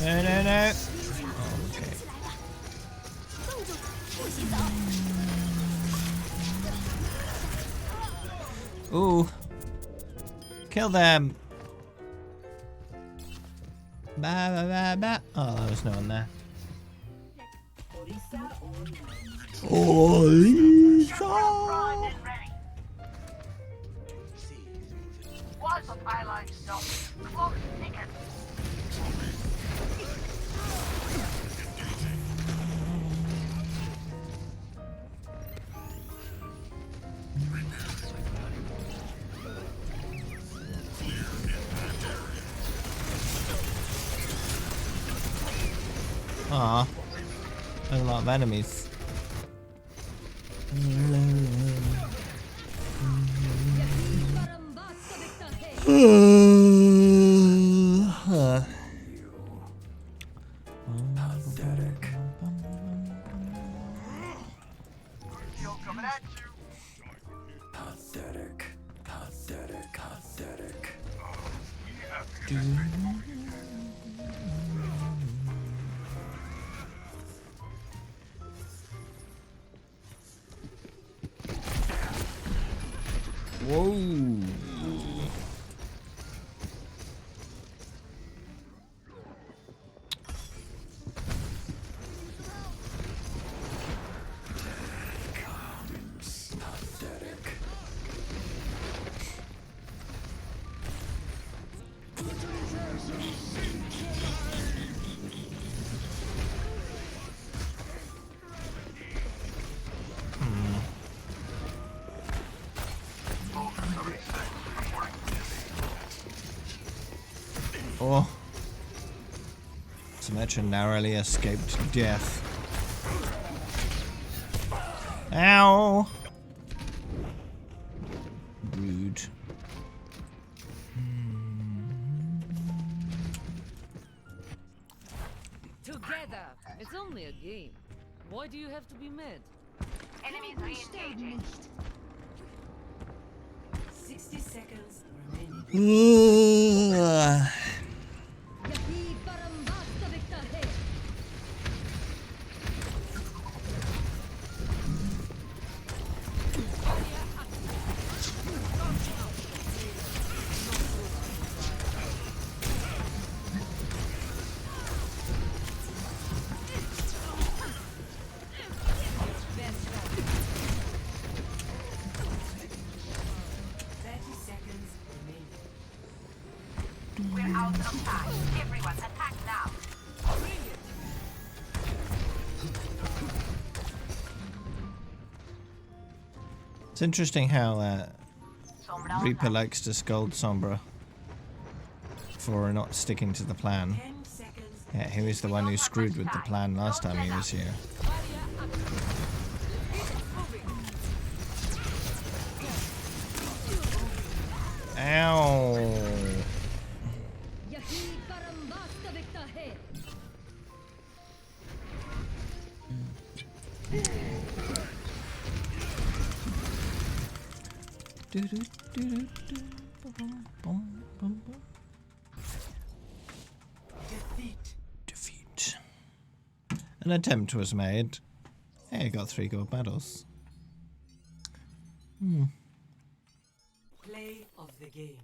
No, no, no. Okay. Ooh. Kill them. Ba, ba, ba, ba. Oh, there was no one there. Aw. There's a lot of enemies. Whoa. Oh. Symmetra narrowly escaped death. Ow! Rude. Together. It's only a game. Why do you have to be mad? Enemies re-engaging. 60 seconds remaining. It's interesting how Reaper likes to scold Sombra for not sticking to the plan. Yeah, he was the one who screwed with the plan last time he was here. Ow! Defeat. An attempt was made. Hey, I got 3 gold medals. Play of the game.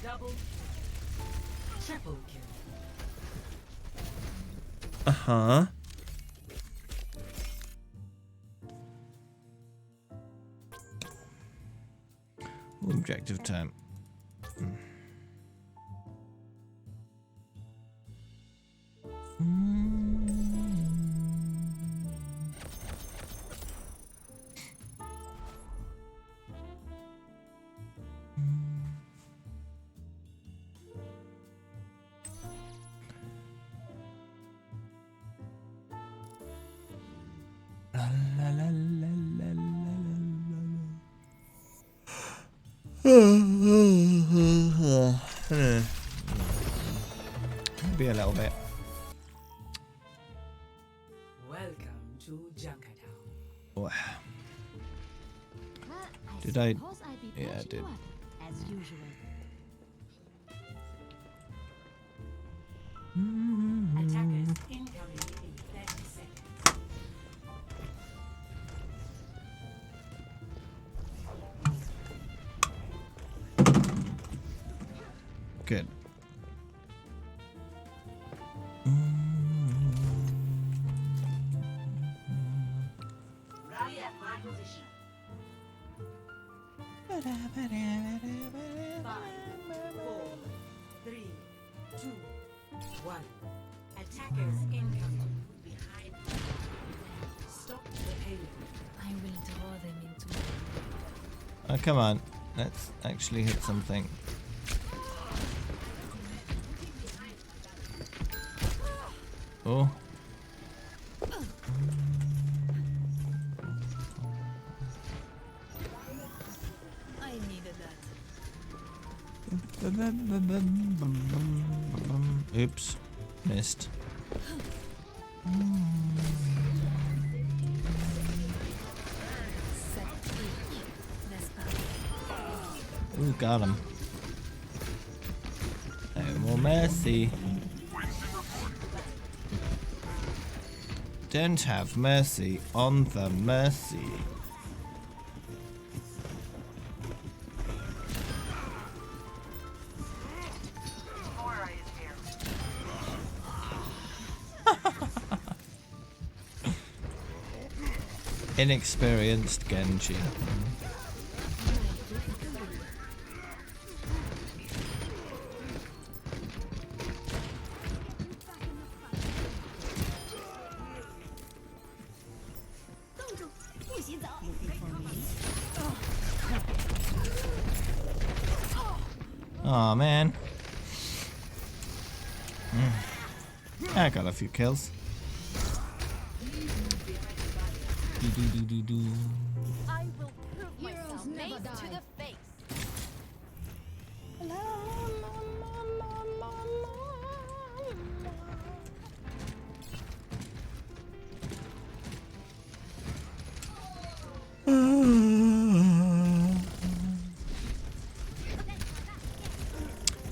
Double, triple kill. Uh-huh. Objective time. Maybe a little bit. Welcome to Junkertown. Wow. Well, Did I- suppose I'd be yeah, I patching did. you up, as usual. Attackers incoming in 30 seconds. Good. Rally at my position. 5, 4, 3, 2, 1. Attackers incoming. Behind. Stop the payload. I will draw them into Oh, come on. Let's actually hit something. Oh. I needed that. Oops. Missed. Ooh, got him. No more mercy. Don't have mercy on the mercy. Inexperienced Genji. Aw, man. I got a few kills. I will prove myself mace to the face.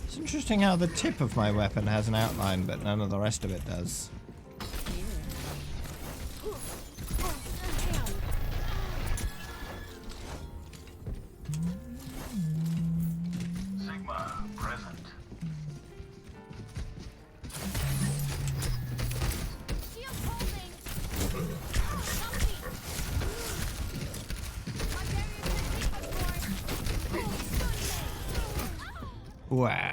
It's interesting how the tip of my weapon has an outline, but none of the rest of it does. Sigma present. Shield holding. Something. My barrier is Wow.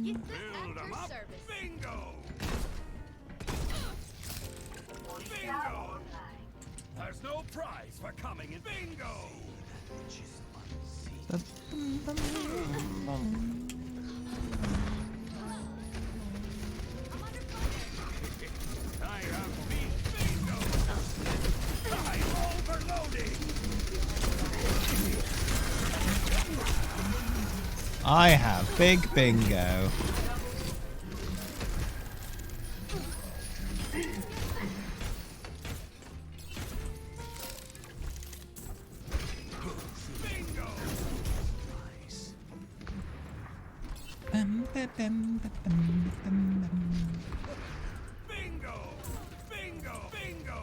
Build them up. Bingo! Bingo! There's no prize for coming in. Bingo! I have beat bingo! I'm overloading! I have big bingo. Bingo! Bingo! Bingo! Bingo!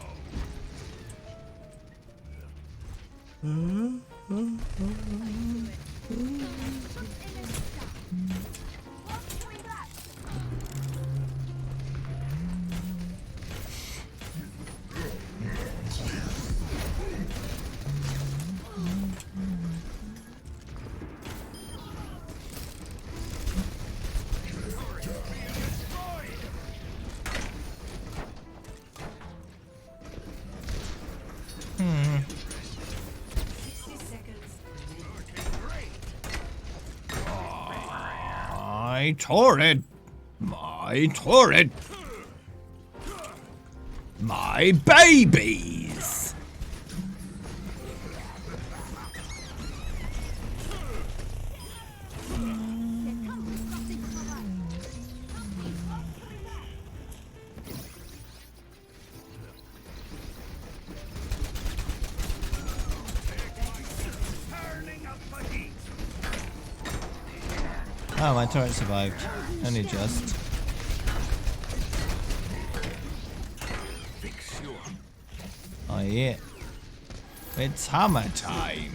Hmm. 60 seconds. My turret! My turret! my babies. Oh, my turret survived. Only just. Oh yeah. It's hammer time.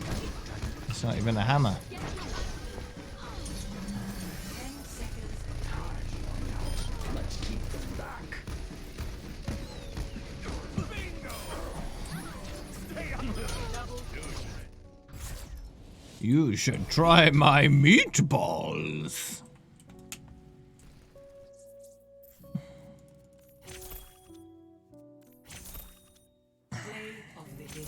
It's not even a hammer. You should try my meatballs. Play of the game.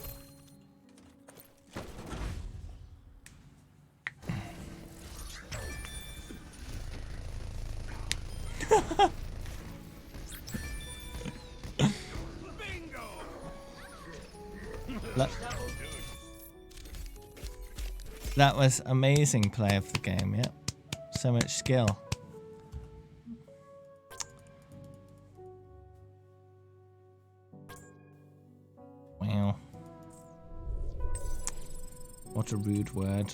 That was amazing play of the game, yep. So much skill. Wow. What a rude word.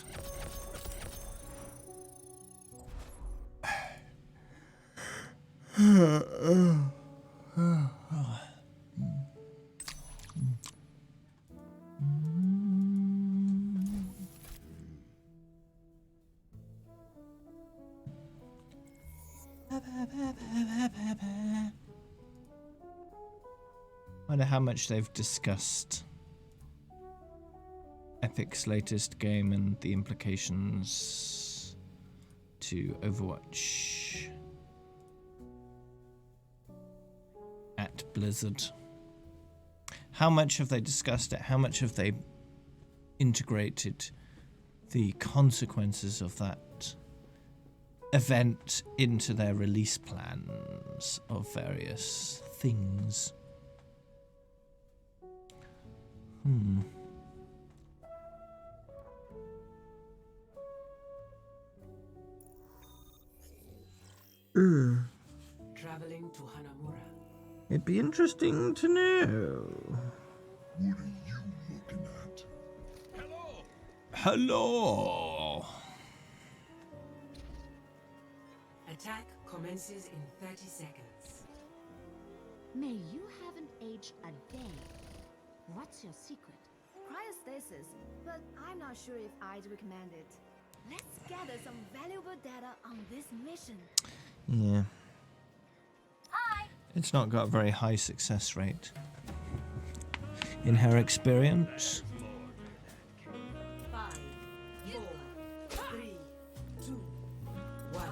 Wonder how much they've discussed Epic's latest game and the implications to Overwatch at Blizzard. How much have they discussed it? How much have they integrated the consequences of that event into their release plans of various things? Traveling to Hanamura. It'd be interesting to know. What are you looking at? Hello. Attack commences in 30 seconds. May you haven't aged a day. What's your secret? Cryostasis, but I'm not sure if I'd recommend it. Let's gather some valuable data on this mission. Yeah. Hi! It's not got a very high success rate in her experience. 5, 4, 3, 2, 1.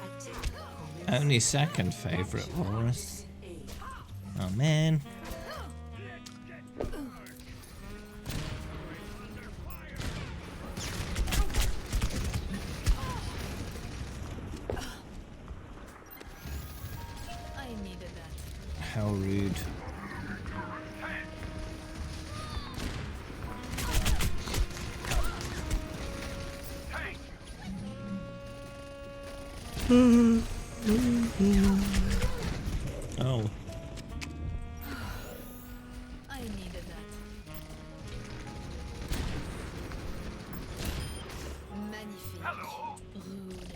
Attack commences. Only second favorite, Walrus. Oh man. I needed that. How rude. Oh. I needed that. Magnifique. Rude.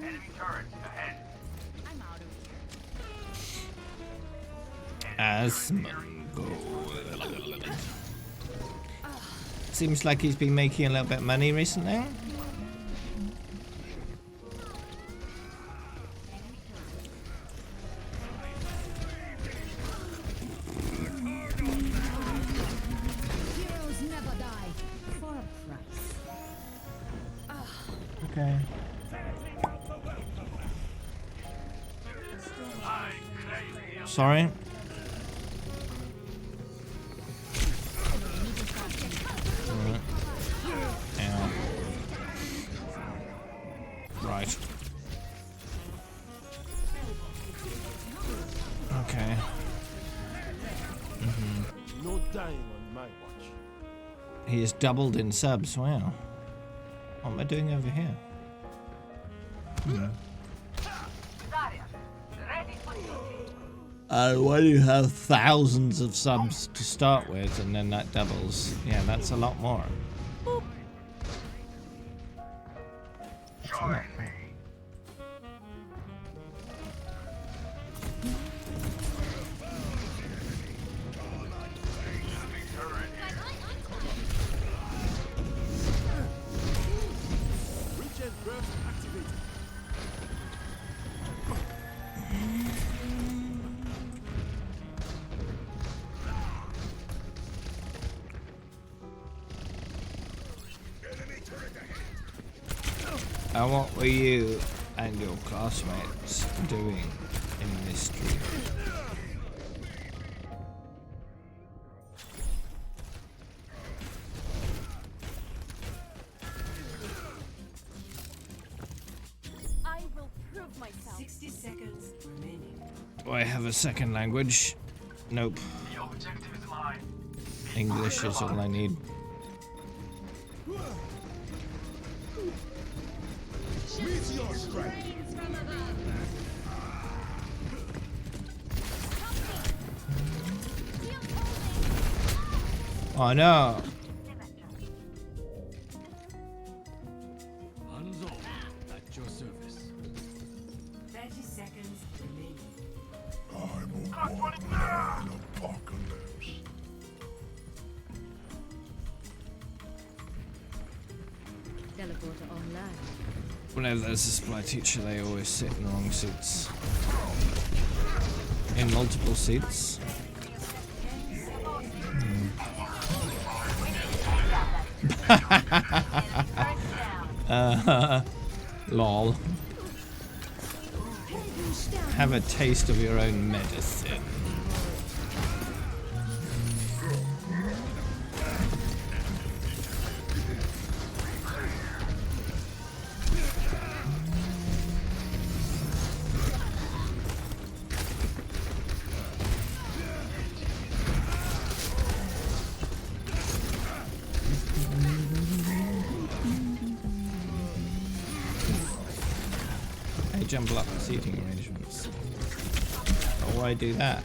Enemy turret. I'm out of here. Asmongold. Seems like he's been making a little bit of money recently. Heroes never die. For a price. Okay. Sorry. Okay. No dying on my watch. He has doubled in subs. Wow. What am I doing over here? Why do you have thousands of subs to start with and then that doubles? Yeah, that's a lot more. That's a lot more. Regen burst activated. What were you and your classmates doing in this street? I will prove myself. 60 seconds remaining. Do I have a second language? Nope. English is all I need. Meteor strike. Oh no! Hanzo, at your service. 30 seconds remaining. I'm a one-man apocalypse. Teleporter online. Whenever there's a supply teacher, they always sit in the wrong seats. In multiple seats. Lol. Have a taste of your own medicine. Jumble up the seating arrangements. Oh, why do that?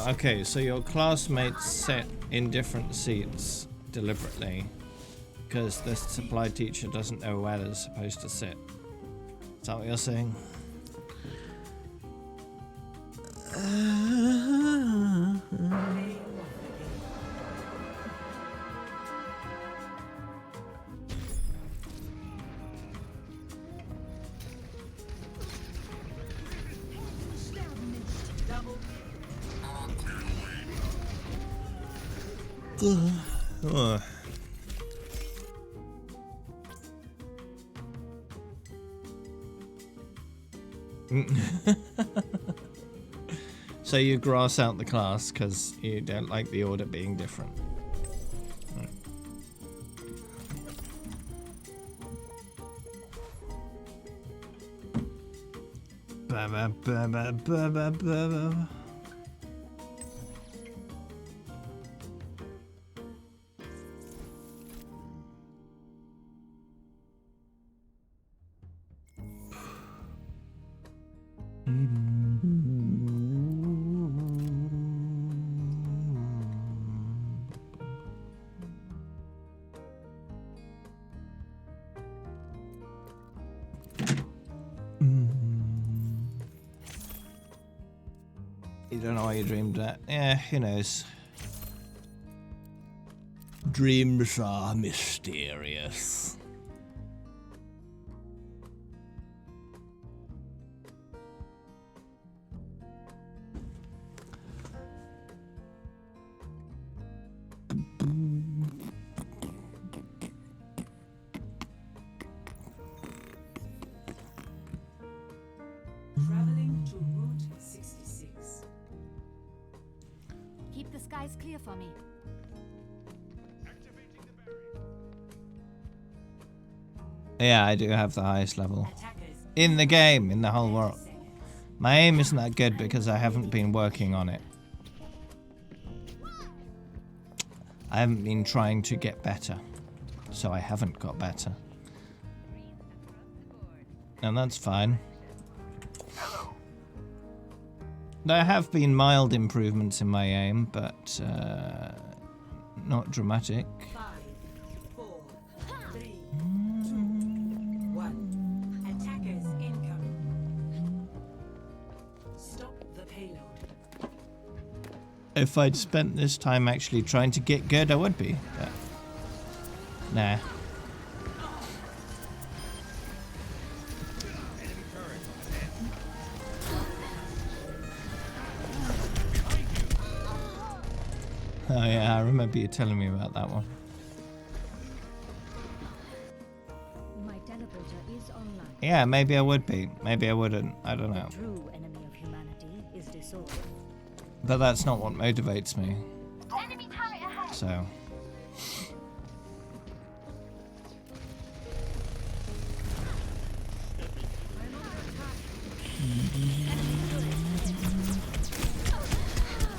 Okay, so your classmates sit in different seats deliberately because the supply teacher doesn't know where they're supposed to sit. Is that what you're saying? So you grass out the class because you don't like the order being different. Right. Ba ba ba ba ba ba ba. You don't know why you dreamed that. Yeah, who knows? Dreams are mysterious. clear for me. Yeah, I do have the highest level in the game, in the whole world. My aim isn't that good because I haven't been working on it. I haven't been trying to get better, so I haven't got better. And that's fine. There have been mild improvements in my aim, but not dramatic. 5, 4, 3, 2, 1. Attackers incoming. Stop the payload. If I'd spent this time actually trying to get good, I would be. But nah. Oh yeah, I remember you telling me about that one. My teleporter is online. Yeah, maybe I would be. Maybe I wouldn't. I don't know. True enemy of humanity is disorder. But that's not what motivates me. Enemy turret ahead. So.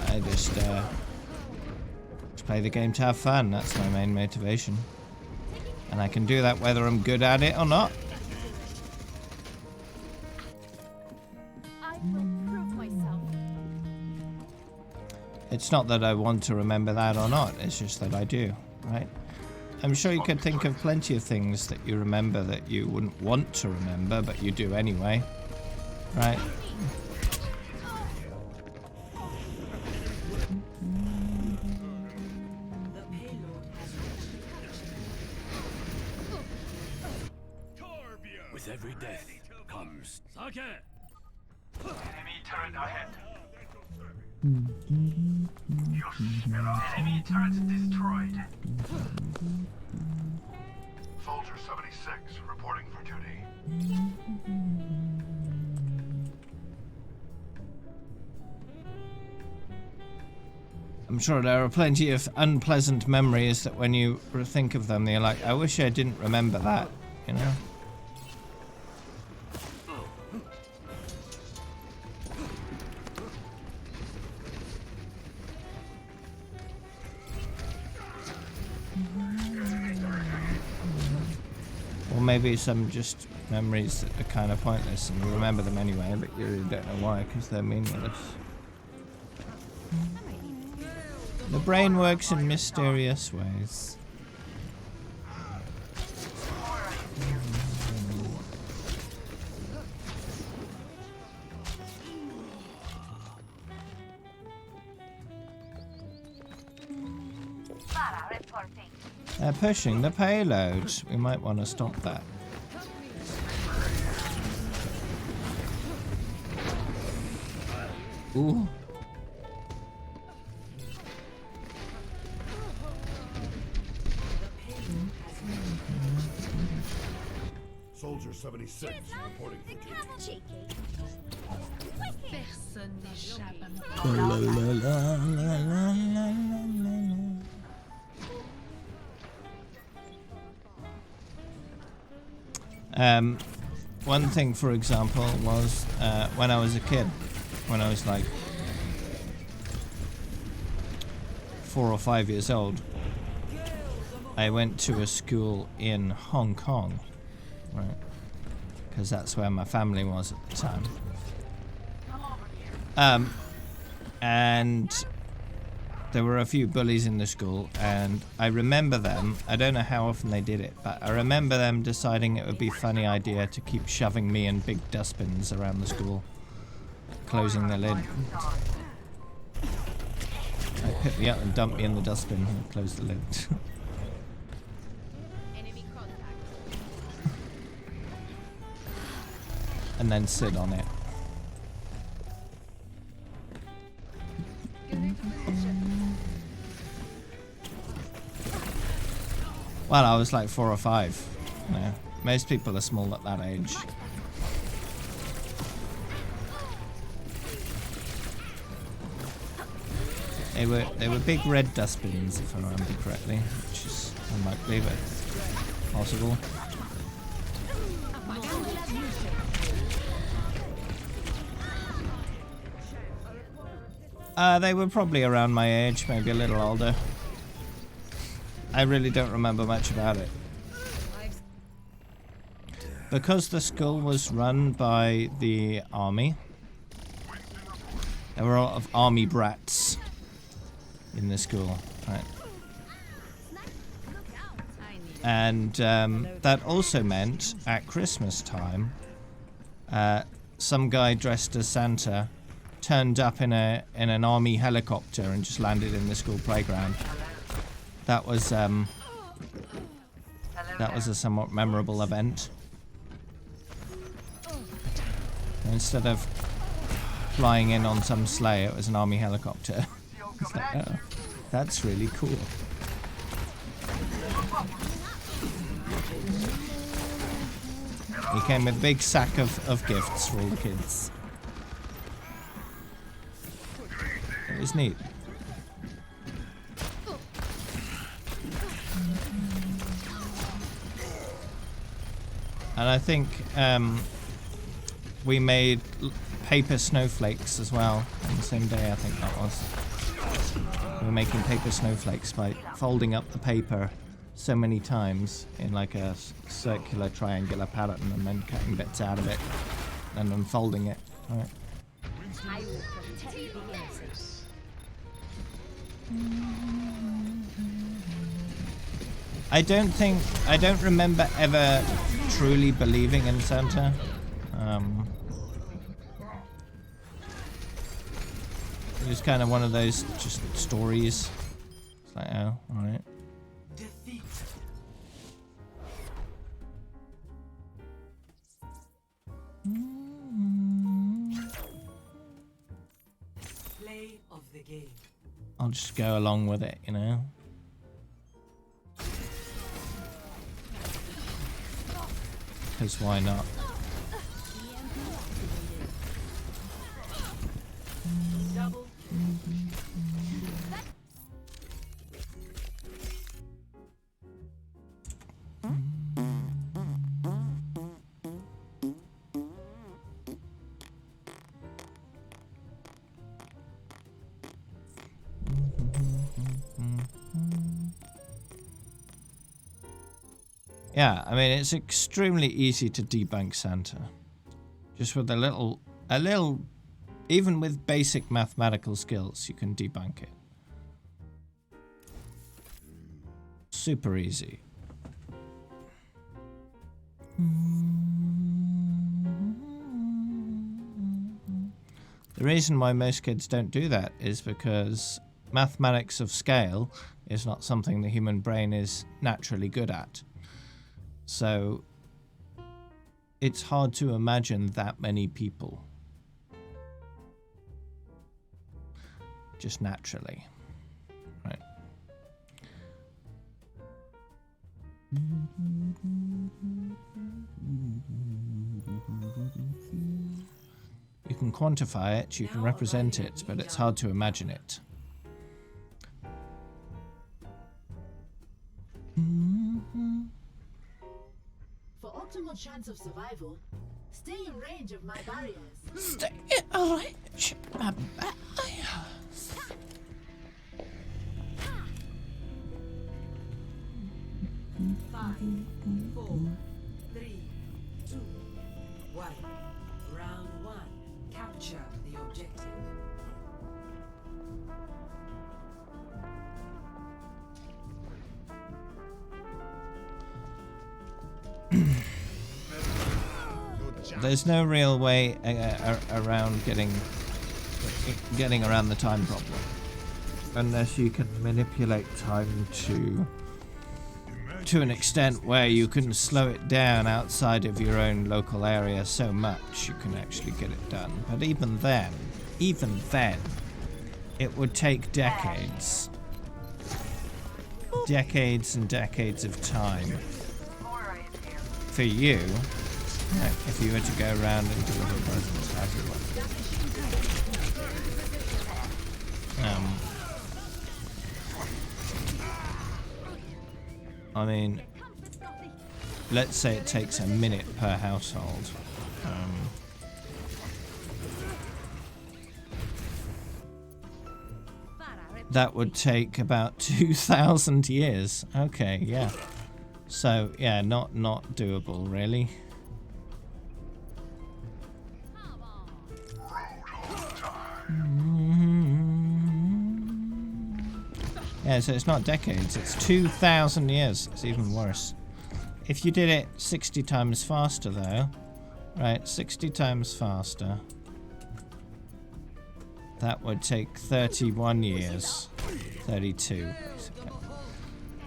I just play the game to have fun. That's my main motivation. And I can do that whether I'm good at it or not. I will prove myself. It's not that I want to remember that or not. It's just that I do, right? I'm sure you could think of plenty of things that you remember that you wouldn't want to remember, but you do anyway, right? With every death comes Sake. Enemy turret ahead. Enemy turret destroyed. Soldier 76 reporting for duty. I'm sure there are plenty of unpleasant memories that when you think of them, you're like, I wish I didn't remember that, you know? Or maybe some just memories that are kind of pointless and you remember them anyway, but you really don't know why because they're meaningless. The brain works in mysterious ways. They're pushing the payload. We might want to stop that. Ooh. Soldier 76 reporting for duty. Personne n'échappe à One thing, for example, was when I was a kid, when I was like 4 or 5 years old, I went to a school in Hong Kong, right? Because that's where my family was at the time. And there were a few bullies in the school, and I remember them, I don't know how often they did it, but I remember them deciding it would be a funny idea to keep shoving me in big dustbins around the school, closing the lid. They pick me up and dump me in the dustbin and close the lid. And then sit on it. Well, I was like 4 or 5. You know, most people are small at that age. They were big red dustbins, if I remember correctly, which is unlikely, but possible. They were probably around my age, maybe a little older. I really don't remember much about it. Because the school was run by the army, there were a lot of army brats in the school, right? And that also meant at Christmas time, some guy dressed as Santa turned up in an army helicopter and just landed in the school playground. That was a somewhat memorable event. Instead of flying in on some sleigh, it was an army helicopter. It's like, oh, that's really cool. He came with a big sack of gifts for all the kids. It was neat. And I think we made paper snowflakes as well on the same day, I think that was. We were making paper snowflakes by folding up the paper so many times in like a circular triangular pattern and then cutting bits out of it and unfolding it. All right. I will protect the innocent. I don't remember ever truly believing in Santa. It was kind of one of those just stories. It's like, oh, alright. Play of the game. I'll just go along with it, you know. Because why not? Double. Yeah, I mean, it's extremely easy to debunk Santa. Just with a little, even with basic mathematical skills, you can debunk it. Super easy. The reason why most kids don't do that is because mathematics of scale is not something the human brain is naturally good at. So it's hard to imagine that many people. Just naturally. Right. You can quantify it, you can represent it, but it's hard to imagine it. For optimal chance of survival, stay in range of my barriers. Stay in range of my barriers. Five, 4, 3, 2, 1. Round 1. Capture the objective. There's no real way around getting around the time problem, unless you can manipulate time to an extent where you can slow it down outside of your own local area so much you can actually get it done. But even then, it would take decades and decades of time for you. If you were to go around and deliver presents to everyone. I mean, let's say it takes a minute per household. That would take about 2,000 years. Okay, yeah. So, yeah, not doable, really. Yeah, so it's not decades, it's 2,000 years. It's even worse. If you did it 60 times faster, though, right, 60 times faster, that would take 31 years. 32.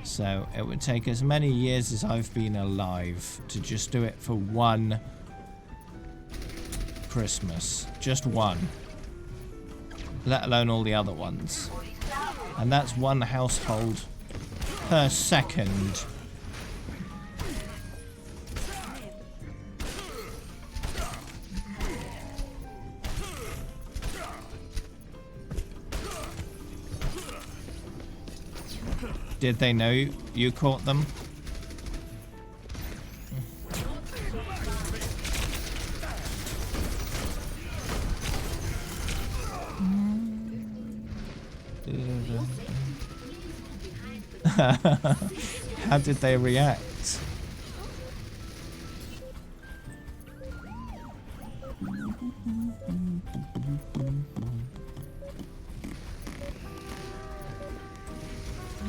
So it would take as many years as I've been alive to just do it for one Christmas. Just one. Let alone all the other ones. And that's one household per second. Did they know you caught them? How did they react?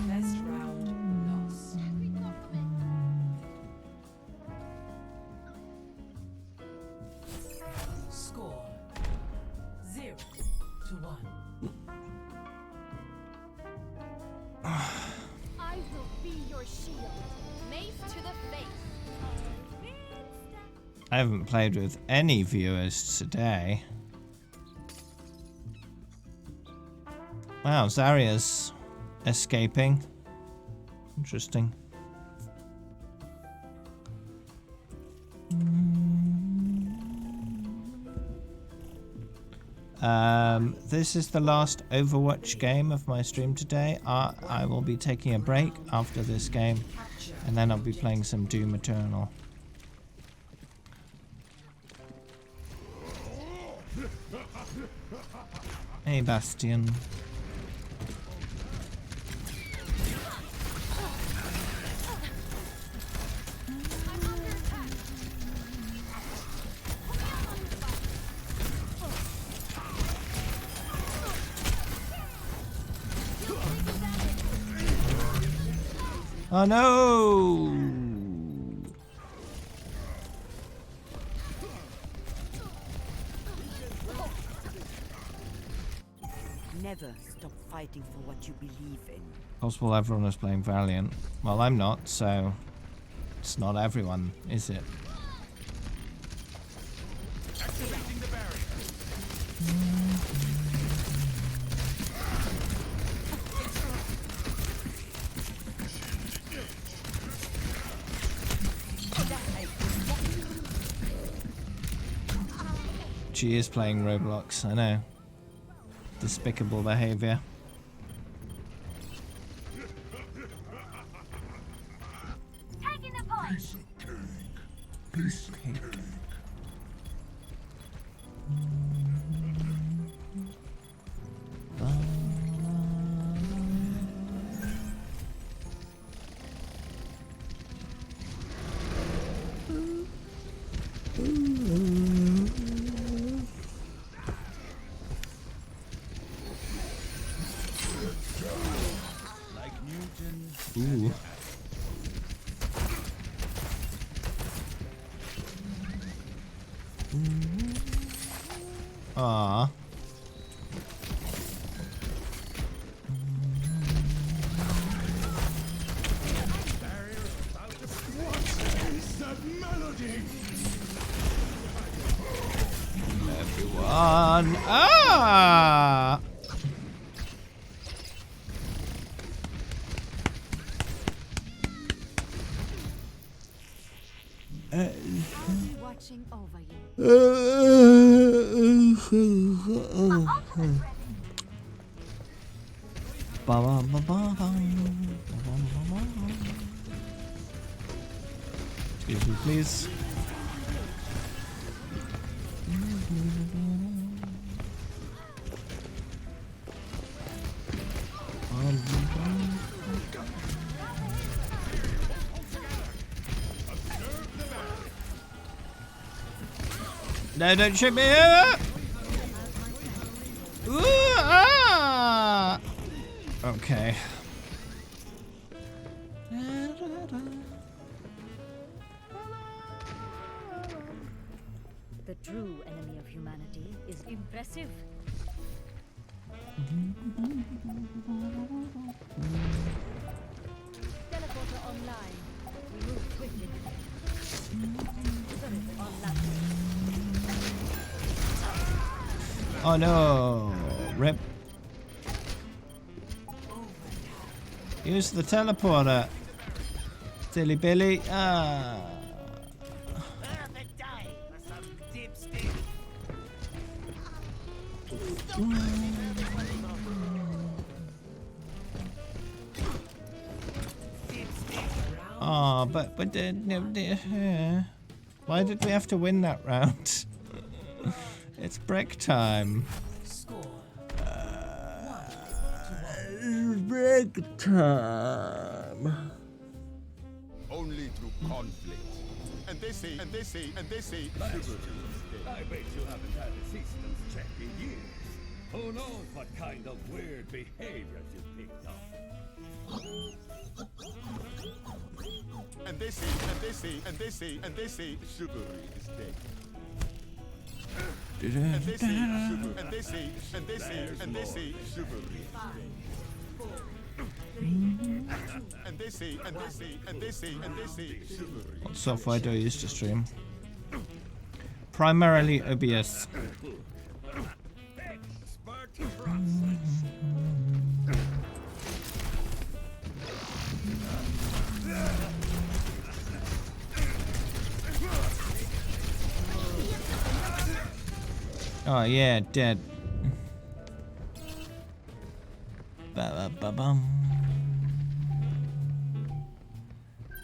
Best round lost. Score 0-1. I will be your shield. Mace to the face. I haven't played with any viewers today. Wow, Zarya's escaping. Interesting. This is the last Overwatch game of my stream today. I will be taking a break after this game, and then I'll be playing some Doom Eternal. Hey, Bastion. Oh no! Never stop fighting for what you believe in. Possible everyone is playing Valiant. Well, I'm not, so it's not everyone, is it? Activating the barrier. She is playing Roblox, I know. Despicable behavior. Taking the point. Piece cake. Ooh. Ah. Everyone. Ah. Watching over you. Please, please, please. No, don't shoot me! Ooh, ah! Okay. The true enemy of humanity is impressive. Teleporter online. We move quickly. Turret online. Oh no! Rip. Use the teleporter. Silly Billy. Ah. Perfect day for some dipstick. Oh, but why did we have to win that round? It's break time. Break time. Only through conflict. And they say, chivalry is dead. I bet you haven't had a systems check in years. Who knows what kind of weird behaviors you picked up? And they say, chivalry is dead. And they say, chivalry is dead. What software do I use to stream? Primarily OBS. Oh yeah, dead. Ba-ba-ba-bum.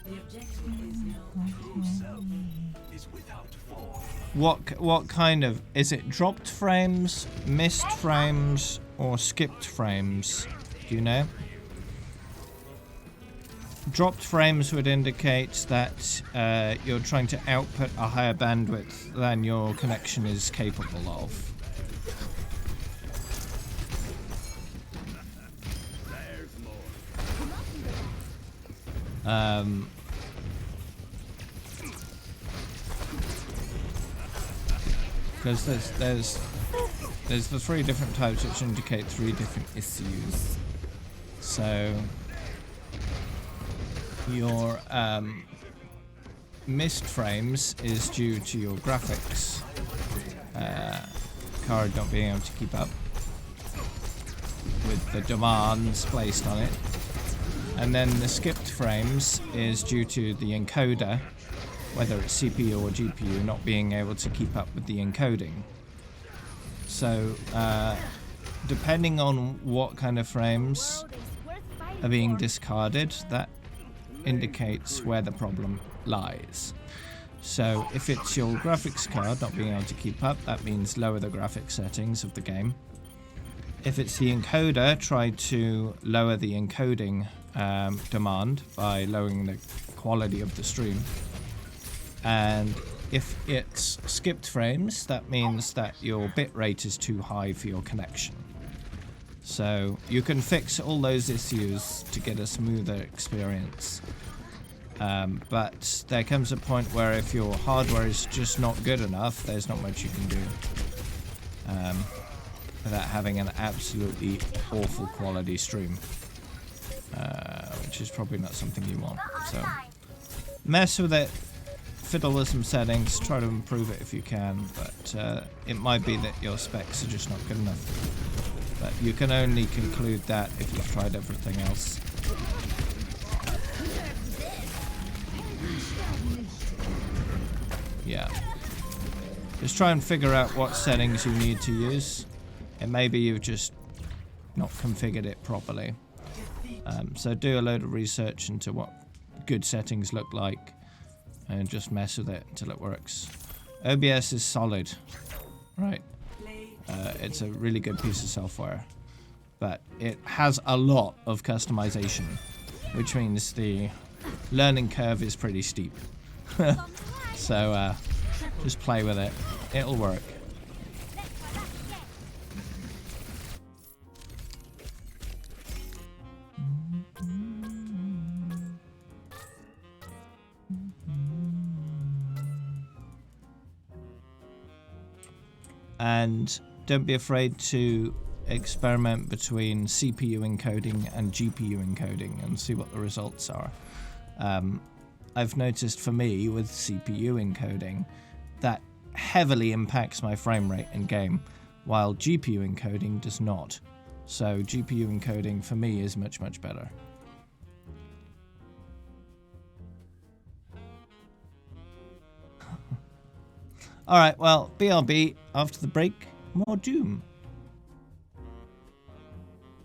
The objective is now true self is without form. What kind of, is it dropped frames, missed frames, or skipped frames? Do you know? Dropped frames would indicate that you're trying to output a higher bandwidth than your connection is capable of. Because there's the three different types which indicate three different issues. So your missed frames is due to your graphics card not being able to keep up with the demands placed on it. And then the skipped frames is due to the encoder, whether it's CPU or GPU, not being able to keep up with the encoding. So depending on what kind of frames are being discarded, that indicates where the problem lies. So if it's your graphics card not being able to keep up, that means lower the graphics settings of the game. If it's the encoder, try to lower the encoding demand by lowering the quality of the stream. And if it's skipped frames, that means that your bitrate is too high for your connection. So you can fix all those issues to get a smoother experience. But there comes a point where if your hardware is just not good enough, there's not much you can do without having an absolutely awful quality stream, which is probably not something you want. So mess with it, fiddle with some settings, try to improve it if you can, but it might be that your specs are just not good enough. But you can only conclude that if you've tried everything else. Yeah. Just try and figure out what settings you need to use. And maybe you've just not configured it properly. So do a load of research into what good settings look like. and just mess with it until it works. OBS is solid, right? It's a really good piece of software, but it has a lot of customization, which means the learning curve is pretty steep. So just play with it. It'll work. And don't be afraid to experiment between CPU encoding and GPU encoding and see what the results are. I've noticed for me with CPU encoding that heavily impacts my frame rate in game, while GPU encoding does not. So GPU encoding for me is much, much better. Alright, well, BRB, after the break, more Doom.